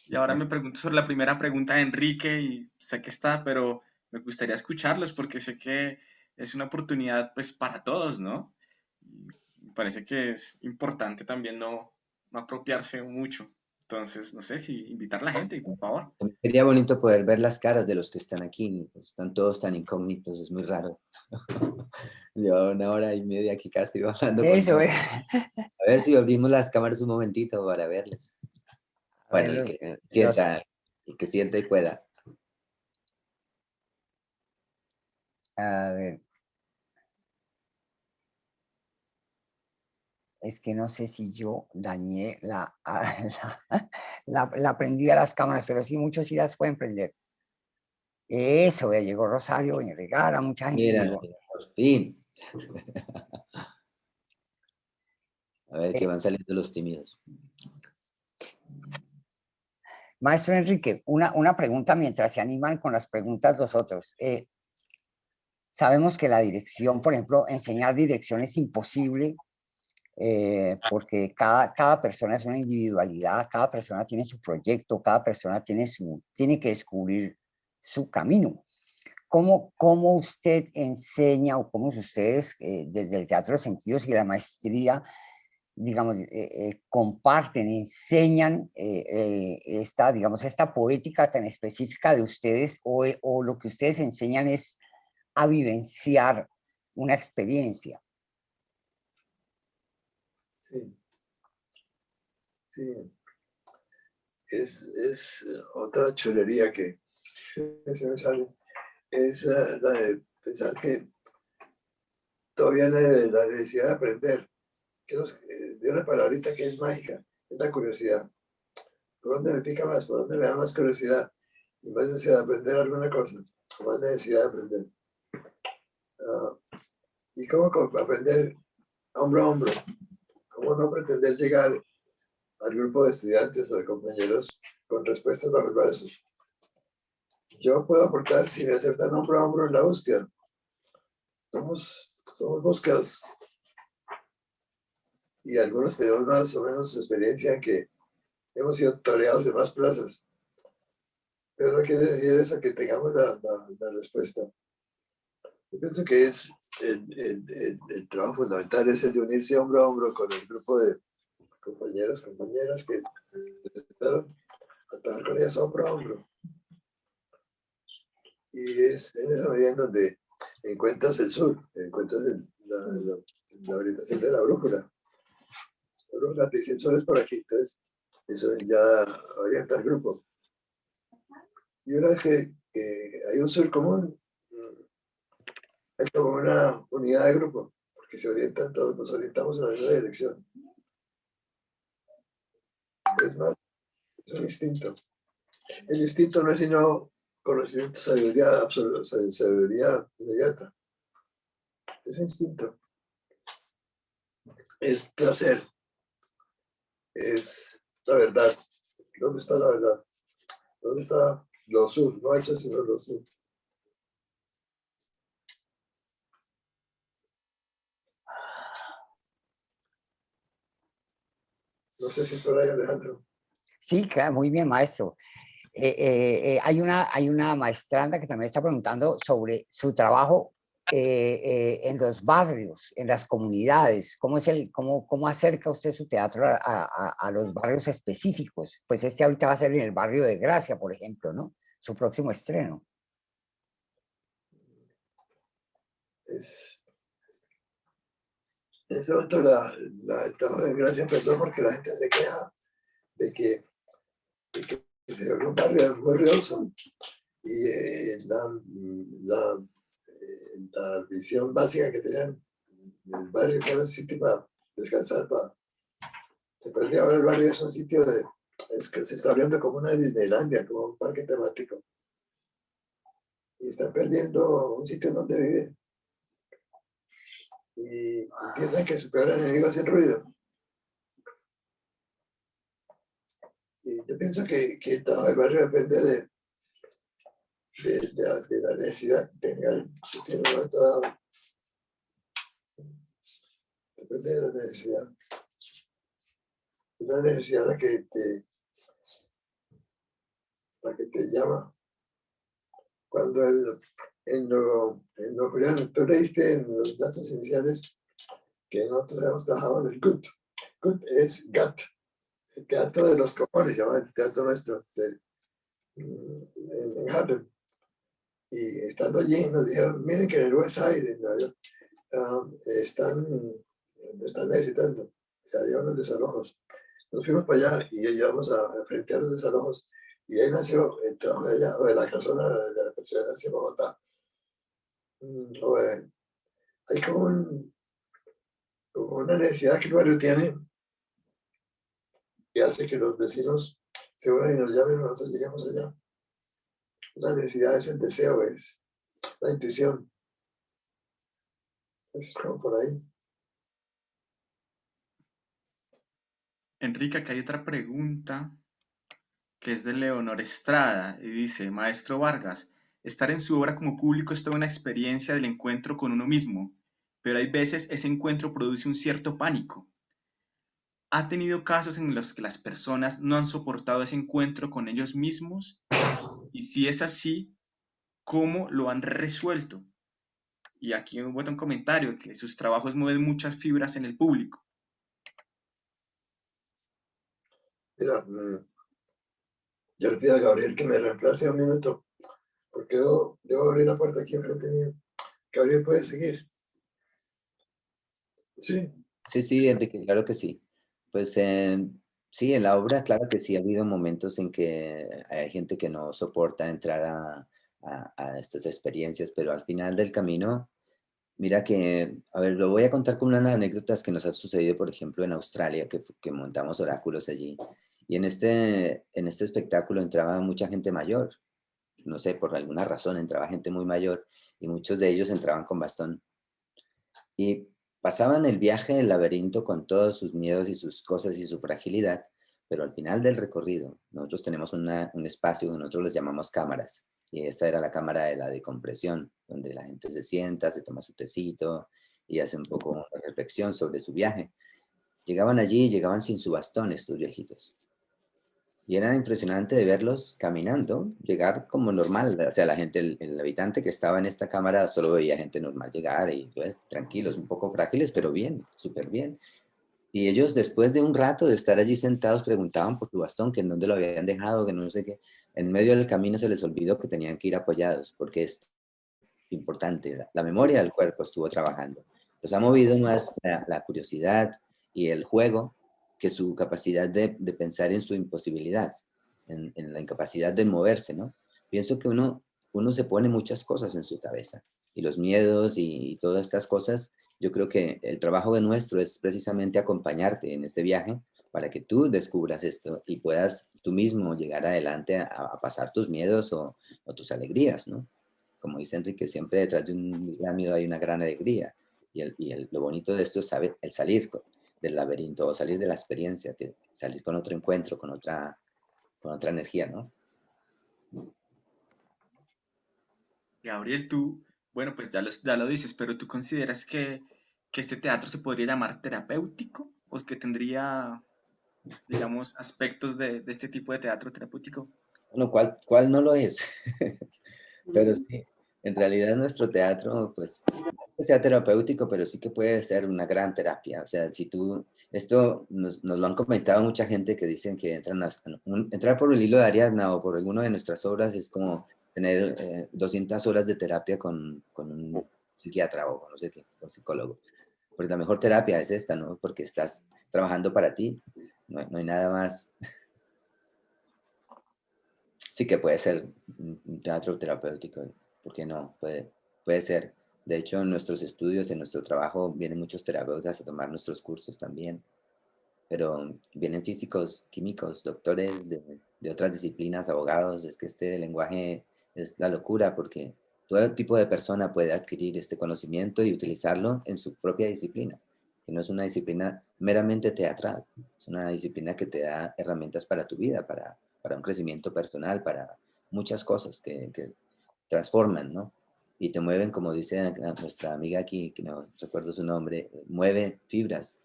Y ahora me pregunto sobre la primera pregunta de Enrique y sé que está, pero me gustaría escucharlos porque sé que es una oportunidad pues para todos, ¿no? Y me parece que es importante también no apropiarse mucho. Entonces, no sé si invitar a la gente, por favor. Sería bonito poder ver las caras de los que están aquí, están todos tan incógnitos, es muy raro. Llevo 1 hora y media aquí casi hablando con Eso, todos. A ver si abrimos las cámaras un momentito para verles. a ver, Bueno, el que sienta y pueda. a ver, es que no sé si yo dañé la prendí a las cámaras, pero sí, muchos sí las pueden prender. Eso, ya llegó Rosario y regala, mucha gente Mira, llegó. por fin. A ver que Eh, van saliendo los tímidos. Maestro Enrique, una pregunta mientras se animan con las preguntas los otros. Sabemos que la dirección, por ejemplo, enseñar dirección es imposible porque cada persona es una individualidad, cada persona tiene su proyecto, cada persona tiene que descubrir su camino. ¿Cómo usted enseña o cómo ustedes desde el Teatro de Sentidos y la maestría, digamos, comparten, enseñan esta poética tan específica de ustedes o lo que ustedes enseñan es a vivenciar una experiencia? Sí, sí. Es otra chulería que se me sale. Es la de pensar que todo viene de la necesidad de aprender. De una palabrita que es mágica, es la curiosidad. ¿Por dónde me pica más? ¿Por dónde me da más curiosidad? Y más necesidad de aprender alguna cosa, o más necesidad de aprender. ¿Y cómo aprender hombro a hombro? ¿Cómo no pretender llegar al grupo de estudiantes o de compañeros con respuestas bajo el brazo? Yo puedo aportar sin hacer tan hombro a hombro en la búsqueda. Somos búsquedas y algunos tenemos más o menos experiencia en que hemos sido toreados de más plazas. Pero no quiere decir eso que tengamos la respuesta. Yo pienso que es el trabajo fundamental es el de unirse hombro a hombro con el grupo de compañeros, compañeras que necesitaron a trabajar con ellas hombro a hombro. Y es en esa medida en donde encuentras el sur, encuentras la orientación de la brújula. unos soles por aquí, entonces eso ya orienta al grupo. Y una vez que hay un sur común, es como una unidad de grupo, porque se orientan todos, nos orientamos en la misma dirección. Es más, es un instinto. El instinto no es sino conocimiento, sabiduría absoluta, sabiduría inmediata. Es instinto. Es placer. Es la verdad. ¿Dónde está la verdad? ¿Dónde está lo sur? No eso, sino lo sur. No sé si por ahí, Alejandro. Sí, claro, muy bien, maestro. Hay una maestranda que también está preguntando sobre su trabajo en los barrios, en las comunidades. ¿Cómo acerca usted su teatro a los barrios específicos? Pues este ahorita va a ser en el barrio de Gracia, por ejemplo, ¿no? Su próximo estreno. En este momento el trabajo de Gracia empezó porque la gente se queja de que se volvió un barrio muy ruidoso y la visión básica que tenían el barrio, que era un sitio para descansar, se perdió. Ahora el barrio es un sitio es que se está abriendo como una Disneylandia, como un parque temático, y están perdiendo un sitio donde vivir y piensan que su peor enemigo es el ruido. Y yo pienso que el trabajo del barrio depende de la necesidad que tenga el sitio en un momento dado. Depende de la necesidad. Es la necesidad la que te llama. Cuando tú leíste en los datos iniciales que nosotros hemos trabajado en el GUT. GUT es GAT, el teatro de los comunes, se llama el teatro nuestro en Harlem. Y estando allí nos dijeron, miren que en el West Side, en Nueva York, están necesitando, ya había unos desalojos. Nos fuimos para allá y ya llevamos a enfrentar los desalojos. Y ahí nació el trabajo de allá, o de la casona de la perseverancia en Bogotá. Hay como una necesidad que el barrio tiene que hace que los vecinos se unan y nos llamen y nosotros lleguemos allá. La necesidad es el deseo, es la intuición. Es como por ahí. Enrique, acá hay otra pregunta que es de Leonor Estrada y dice, Maestro Vargas, estar en su obra como público es toda una experiencia del encuentro con uno mismo, pero hay veces ese encuentro produce un cierto pánico. ¿Ha tenido casos en los que las personas no han soportado ese encuentro con ellos mismos? Y si es así, ¿cómo lo han resuelto? Y aquí un botón comentario, que sus trabajos mueven muchas fibras en el público. Mira, yo le pido a Gabriel que me reemplace un minuto, porque debo abrir la puerta aquí enfrente mío. Gabriel puede seguir. Sí. Sí, Enrique, claro que sí. Pues sí, en la obra, claro que sí, ha habido momentos en que hay gente que no soporta entrar a estas experiencias, pero al final del camino, mira que, a ver, lo voy a contar con unas anécdotas que nos han sucedido, por ejemplo, en Australia, que montamos oráculos allí. Y en este espectáculo entraba mucha gente mayor. No sé, por alguna razón entraba gente muy mayor y muchos de ellos entraban con bastón. Y pasaban el viaje del laberinto con todos sus miedos y sus cosas y su fragilidad, pero al final del recorrido, nosotros tenemos un espacio que nosotros les llamamos cámaras. Y esta era la cámara de la decompresión, donde la gente se sienta, se toma su tecito y hace un poco una reflexión sobre su viaje. Llegaban allí y llegaban sin su bastón estos viejitos. Y era impresionante de verlos caminando, llegar como normal. O sea, la gente, el habitante que estaba en esta cámara solo veía gente normal llegar y pues, tranquilos, un poco frágiles, pero bien, súper bien. Y ellos después de un rato de estar allí sentados preguntaban por su bastón, que en dónde lo habían dejado, que no sé qué. En medio del camino se les olvidó que tenían que ir apoyados, porque es importante. La memoria del cuerpo estuvo trabajando. Los ha movido más la curiosidad y el juego, que su capacidad de pensar en su imposibilidad, en la incapacidad de moverse, ¿no? Pienso que uno se pone muchas cosas en su cabeza y los miedos y todas estas cosas. Yo creo que el trabajo de nuestro es precisamente acompañarte en este viaje para que tú descubras esto y puedas tú mismo llegar adelante a pasar tus miedos o tus alegrías, ¿no? Como dice Enrique, siempre detrás de un gran miedo hay una gran alegría. Lo bonito de esto es saber, el salir del laberinto o salir de la experiencia, que salir con otro encuentro, con otra energía, ¿no? Gabriel, tú, bueno, pues ya lo dices, pero ¿tú consideras que este teatro se podría llamar terapéutico o que tendría, digamos, aspectos de este tipo de teatro terapéutico? Bueno, ¿cuál no lo es? Pero sí, en realidad nuestro teatro, pues, no que sea terapéutico, pero sí que puede ser una gran terapia. O sea, si tú, esto nos lo han comentado mucha gente que dicen que entrar por el hilo de Ariadna o por alguna de nuestras obras es como tener 200 horas de terapia con un psiquiatra o no sé qué, con psicólogo. Porque la mejor terapia es esta, ¿no? Porque estás trabajando para ti, no hay nada más. Sí que puede ser un teatro terapéutico, ¿por qué no? Puede ser. De hecho, en nuestros estudios, en nuestro trabajo, vienen muchos terapeutas a tomar nuestros cursos también, pero vienen físicos, químicos, doctores de otras disciplinas, abogados. Es que este lenguaje es la locura porque todo tipo de persona puede adquirir este conocimiento y utilizarlo en su propia disciplina, que no es una disciplina meramente teatral, es una disciplina que te da herramientas para tu vida, para un crecimiento personal, para muchas cosas que transforman, ¿no? Y te mueven, como dice nuestra amiga aquí, que no recuerdo su nombre, mueve fibras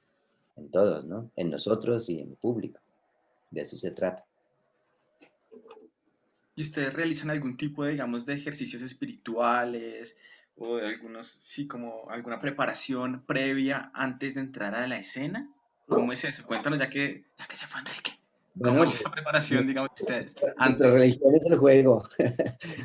en todos, ¿no? En nosotros y en el público. De eso se trata. ¿Y ustedes realizan algún tipo de, digamos, de ejercicios espirituales o de algunos, sí, como alguna preparación previa antes de entrar a la escena? ¿Cómo es eso? Cuéntanos ya que se fue Enrique. ¿Cómo Bueno, es esa preparación, digamos, de ustedes nuestra antes? religión es el juego.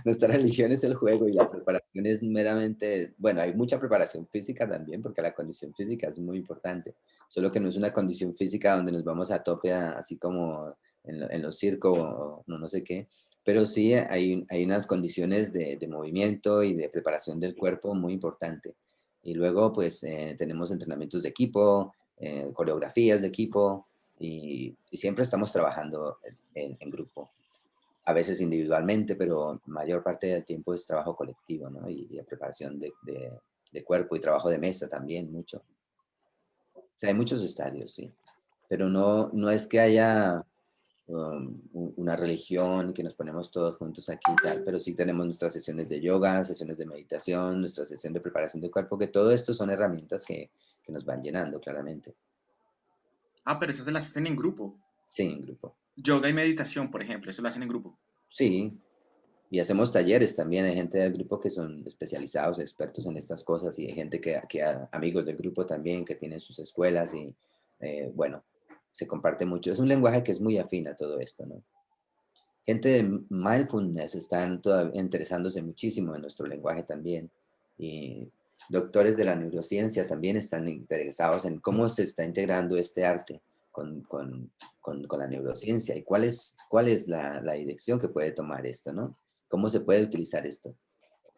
Nuestra religión es el juego y la preparación es meramente, bueno, hay mucha preparación física también, porque la condición física es muy importante. Solo que no es una condición física donde nos vamos a tope, así como en los circos o no sé qué, pero sí hay unas condiciones de movimiento y de preparación del cuerpo muy importante. Y luego, pues, tenemos entrenamientos de equipo, coreografías de equipo, y siempre estamos trabajando en grupo. A veces individualmente, pero mayor parte del tiempo es trabajo colectivo, ¿no? Y preparación de cuerpo y trabajo de mesa también, mucho. O sea, hay muchos estadios, sí. Pero no es que haya una religión que nos ponemos todos juntos aquí y tal, pero sí tenemos nuestras sesiones de yoga, sesiones de meditación, nuestra sesión de preparación de cuerpo, que todo esto son herramientas que nos van llenando claramente. Ah, pero esas se las hacen en grupo. Sí, en grupo. Yoga y meditación, por ejemplo, eso lo hacen en grupo. Sí, y hacemos talleres también, hay gente del grupo que son especializados, expertos en estas cosas, y hay gente amigos del grupo también, que tienen sus escuelas y, bueno, se comparte mucho. Es un lenguaje que es muy afín a todo esto, ¿no? Gente de mindfulness están todavía interesándose muchísimo en nuestro lenguaje también, y doctores de la neurociencia también están interesados en cómo se está integrando este arte con la neurociencia y cuál es la dirección que puede tomar esto, ¿no? ¿Cómo se puede utilizar esto?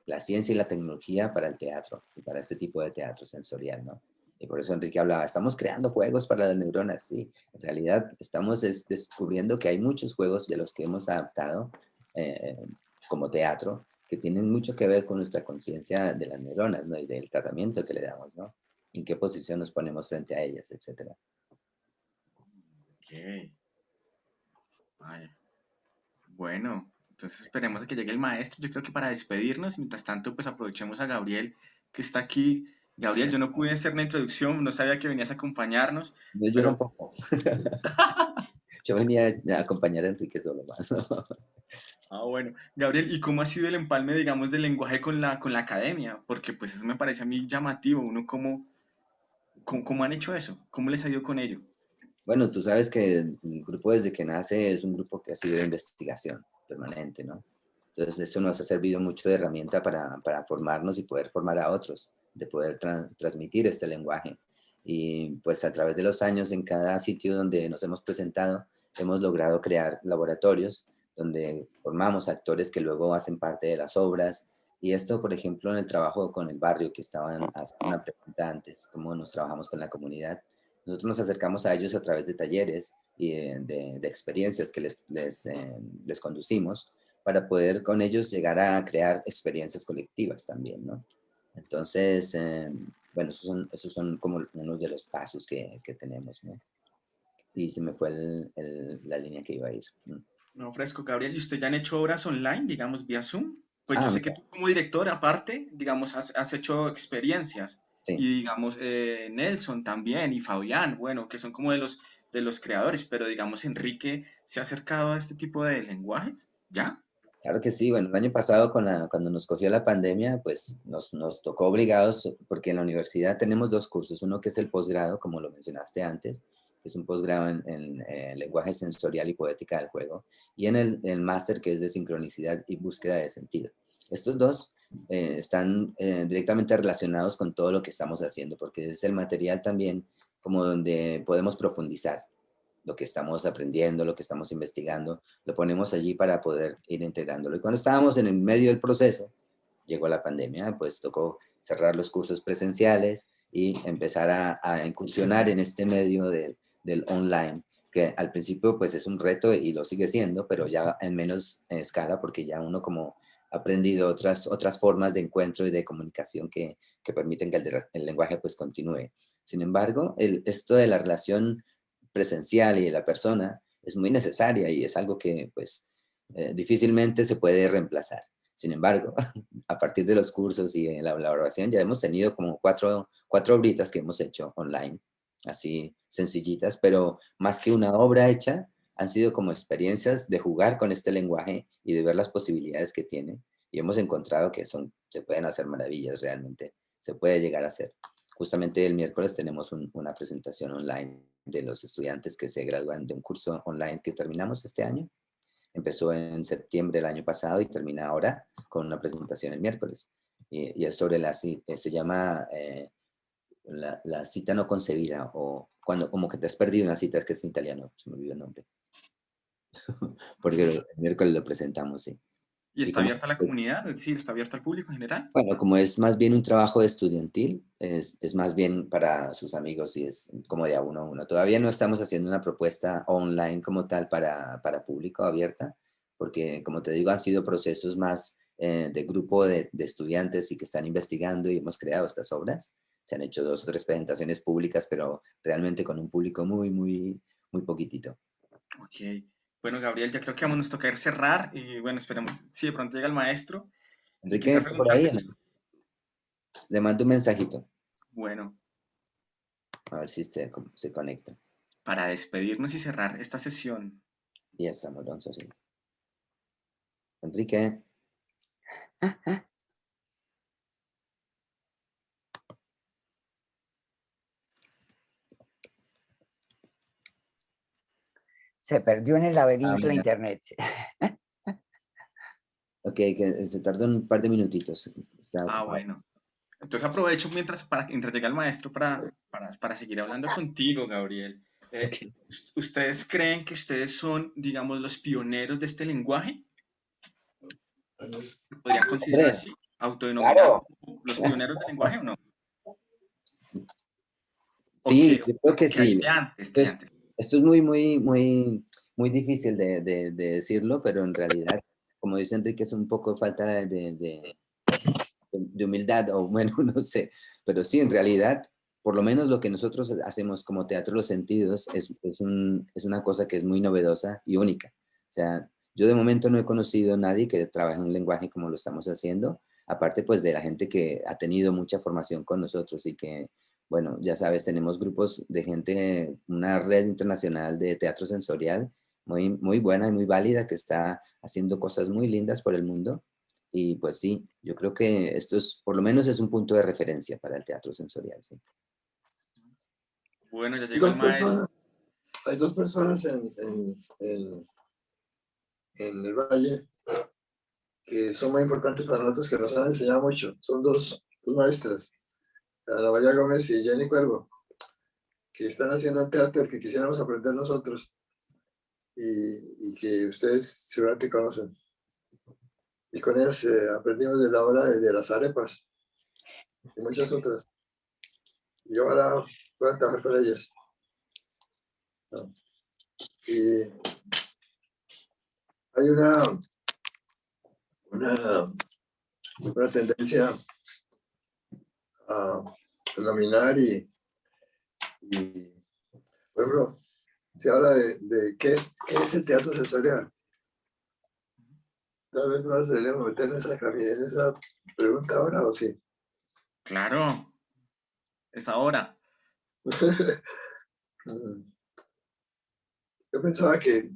La ciencia y la tecnología para el teatro y para este tipo de teatro sensorial, ¿no? Y por eso Enrique hablaba, estamos creando juegos para las neuronas, sí. En realidad estamos descubriendo que hay muchos juegos de los que hemos adaptado eh, como teatro que tienen mucho que ver con nuestra conciencia de las neuronas, ¿no? Y del tratamiento que le damos, ¿no? En qué posición nos ponemos frente a ellas, etcétera. Ok, vaya. Bueno, entonces esperemos a que llegue el maestro. Yo creo que para despedirnos, mientras tanto, pues aprovechemos a Gabriel, que está aquí. Gabriel, yo no pude hacer una introducción, no sabía que venías a acompañarnos, Yo pero tampoco. Yo venía a acompañar a Enrique solo más, ¿no? bueno, Gabriel, ¿y cómo ha sido el empalme, digamos, del lenguaje con la academia? Porque pues eso me parece a mí llamativo, uno cómo han hecho eso, cómo les ha ido con ello. Bueno, tú sabes que el grupo desde que nace es un grupo que ha sido de investigación permanente, ¿no? Entonces eso nos ha servido mucho de herramienta para formarnos y poder formar a otros, de poder transmitir este lenguaje. Y pues a través de los años, en cada sitio donde nos hemos presentado, hemos logrado crear laboratorios donde formamos actores que luego hacen parte de las obras. Y esto, por ejemplo, en el trabajo con el barrio, que estaban haciendo una pregunta antes, cómo nos trabajamos con la comunidad. Nosotros nos acercamos a ellos a través de talleres y de experiencias que les conducimos para poder con ellos llegar a crear experiencias colectivas también, ¿no? Entonces, bueno, esos son como unos de los pasos que tenemos, ¿no? Y se me fue la línea que iba a ir. No, fresco, Gabriel. ¿Y usted ya han hecho obras online, digamos, vía Zoom? Pues yo sé que Mira, tú como director, aparte, digamos, has hecho experiencias. sí. Y digamos, Nelson también y Fabián, bueno, que son como de los creadores, pero digamos, Enrique se ha acercado a este tipo de lenguajes, ¿ya? Claro que sí. Bueno, el año pasado cuando nos cogió la pandemia, pues nos tocó obligados, porque en la universidad tenemos dos cursos. Uno que es el posgrado, como lo mencionaste antes, que es un posgrado en lenguaje sensorial y poética del juego, y en el máster que es de sincronicidad y búsqueda de sentido. Estos dos están directamente relacionados con todo lo que estamos haciendo, porque es el material también como donde podemos profundizar lo que estamos aprendiendo, lo que estamos investigando, lo ponemos allí para poder ir integrándolo. Y cuando estábamos en el medio del proceso, llegó la pandemia, pues tocó cerrar los cursos presenciales y empezar a incursionar en este medio del online, que al principio pues es un reto y lo sigue siendo, pero ya en menos escala, porque ya uno como ha aprendido otras formas de encuentro y de comunicación que permiten que el lenguaje pues continúe. Sin embargo, esto de la relación presencial y de la persona es muy necesaria y es algo que pues difícilmente se puede reemplazar. Sin embargo, a partir de los cursos y de la elaboración ya hemos tenido como cuatro obritas que hemos hecho online, así sencillitas, pero más que una obra hecha, han sido como experiencias de jugar con este lenguaje y de ver las posibilidades que tiene. Y hemos encontrado que se pueden hacer maravillas realmente, se puede llegar a hacer. Justamente el miércoles tenemos una presentación online de los estudiantes que se gradúan de un curso online que terminamos este año. Empezó en septiembre del año pasado y termina ahora con una presentación el miércoles. Y es sobre se llama la cita no concebida, o cuando como que te has perdido una cita, es que es en italiano, se me olvidó el nombre. Porque Ok. el miércoles lo presentamos, sí. ¿Y Y está como, abierta a la comunidad? Es decir, ¿está abierta al público en general? bueno, como es más bien un trabajo estudiantil, es más bien para sus amigos y es como de a uno a uno. Todavía no estamos haciendo una propuesta online como tal para público abierta, porque como te digo, han sido procesos más de grupo de estudiantes y que están investigando y hemos creado estas obras. Se han hecho 2 o 3 presentaciones públicas, pero realmente con un público muy, muy, muy poquitito. Ok. Bueno, Gabriel, ya creo que vamos, nos toca ir cerrar y bueno, esperemos si de pronto llega el maestro y Enrique, quisiera ¿está por ahí? preguntarte, Le mando un mensajito, bueno, a ver si se conecta. para despedirnos y cerrar esta sesión, Y ya estamos, Alonso, sí. Enrique. Se perdió en el laberinto de Mira. internet. Ok, que se tardó un par de minutitos. Está ocupado. bueno. Entonces aprovecho mientras llega el maestro para seguir hablando contigo, Gabriel. Ok. ¿Ustedes creen que ustedes son, digamos, los pioneros de este lenguaje? ¿Se podrían considerar Hombre, así? ¿Autodenominados claro. los pioneros del lenguaje o no? ¿O Sí, qué, yo creo que o qué hay sí. de antes, que Entonces, antes? esto es muy, muy, muy, muy difícil de decirlo, pero en realidad, como dice Enrique, es un poco falta de humildad, o bueno, no sé. Pero sí, en realidad, por lo menos lo que nosotros hacemos como Teatro Los Sentidos es una cosa que es muy novedosa y única. O sea, yo de momento no he conocido a nadie que trabaje en un lenguaje como lo estamos haciendo, aparte pues de la gente que ha tenido mucha formación con nosotros y que, bueno, ya sabes, tenemos grupos de gente, una red internacional de teatro sensorial muy, muy buena y muy válida que está haciendo cosas muy lindas por el mundo. Y pues sí, yo creo que esto por lo menos es un punto de referencia para el teatro sensorial, sí. Bueno, ya Hay llegó el dos maestro. personas, hay dos personas en el Valle que son muy importantes para nosotros, que nos han enseñado mucho. Son dos maestras, Ana María Gómez y Jenny Cuervo. que están haciendo un teatro que quisiéramos aprender nosotros y que ustedes seguramente conocen. Y con ellas aprendimos de la hora de las arepas y muchas otras. Y ahora voy a trabajar con ellas. ¿No? Y hay una tendencia a nominar y por ejemplo, se habla de qué es el teatro sensorial. Tal vez no nos deberíamos meter en esa pregunta ahora, ¿o sí? Claro, es ahora. Yo pensaba que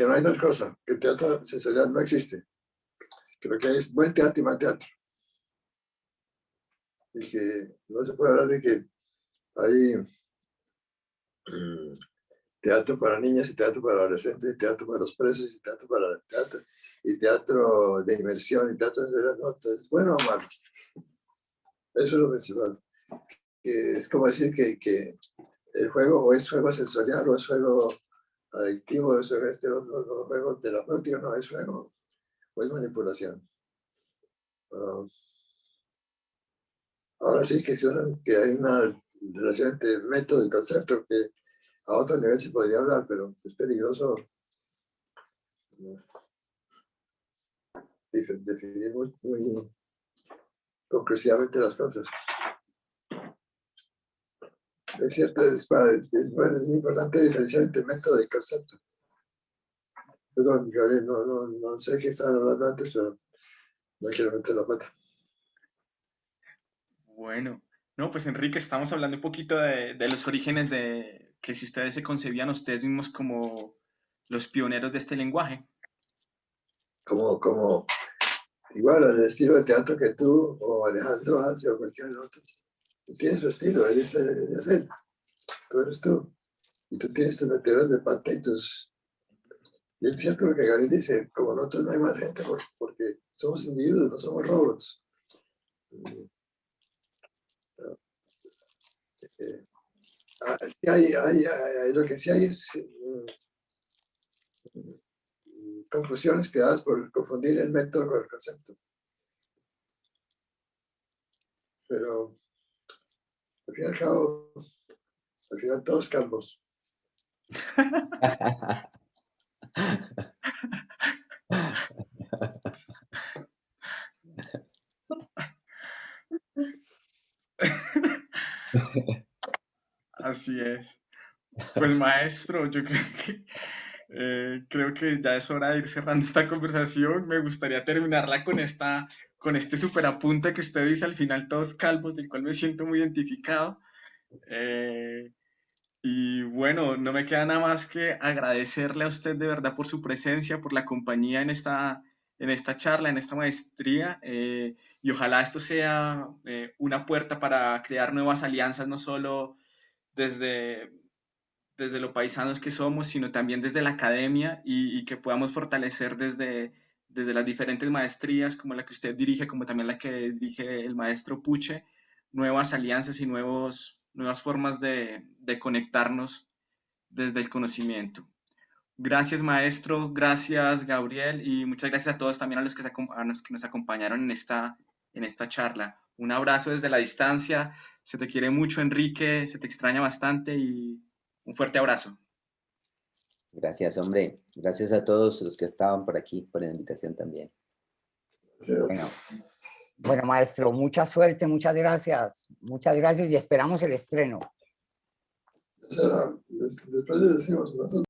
no hay tal cosa, que el teatro sensorial no existe, que lo que hay es buen teatro y mal teatro. Y que no se puede hablar de que hay teatro para niños y teatro para adolescentes, y teatro para los presos, y teatro para teatro, y teatro de inmersión, y teatro sensorial, no, entonces, bueno o malo. Eso es lo principal. Que es como decir que el juego o es juego sensorial o es juego adictivo, es juego terapéutico, no, es juego o es manipulación. Ahora sí que hay una relación entre método y concepto que a otro nivel se podría hablar, pero es peligroso definir muy conclusivamente las cosas. Es cierto, es muy importante diferenciar entre método y concepto. Perdón, Gabriel, no sé qué estaban hablando antes, pero no quiero meter la pata. Bueno, no, pues Enrique, estamos hablando un poquito de los orígenes de que si ustedes se concebían ustedes mismos como los pioneros de este lenguaje. Como igual el estilo de teatro que tú o Alejandro hace o cualquier otro. Tiene su estilo, él es él, tú eres tú. Y tú tienes tus meteoros de pata y tus... Y es cierto lo que Gabriel dice, como nosotros no hay más gente porque somos individuos, no somos robots. Lo que sí hay es confusiones creadas por confundir el método con el concepto. Pero al fin y al cabo, al final todos calvos. Así es. Pues maestro, yo creo que ya es hora de ir cerrando esta conversación. Me gustaría terminarla con este super apunte que usted dice al final, todos calvos, del cual me siento muy identificado. Y bueno, no me queda nada más que agradecerle a usted de verdad por su presencia, por la compañía en esta charla, en esta maestría. Y ojalá esto sea una puerta para crear nuevas alianzas, no solo desde lo paisanos que somos, sino también desde la academia y que podamos fortalecer desde las diferentes maestrías, como la que usted dirige, como también la que dirige el maestro Puche, nuevas alianzas y nuevas formas de conectarnos desde el conocimiento. Gracias, maestro, gracias, Gabriel, y muchas gracias a todos también a los que nos acompañaron en esta charla. Un abrazo desde la distancia, se te quiere mucho, Enrique, se te extraña bastante y un fuerte abrazo. Gracias, hombre. Gracias a todos los que estaban por aquí, por la invitación también. Bueno, maestro, mucha suerte, muchas gracias y esperamos el estreno. Después le decimos, nosotros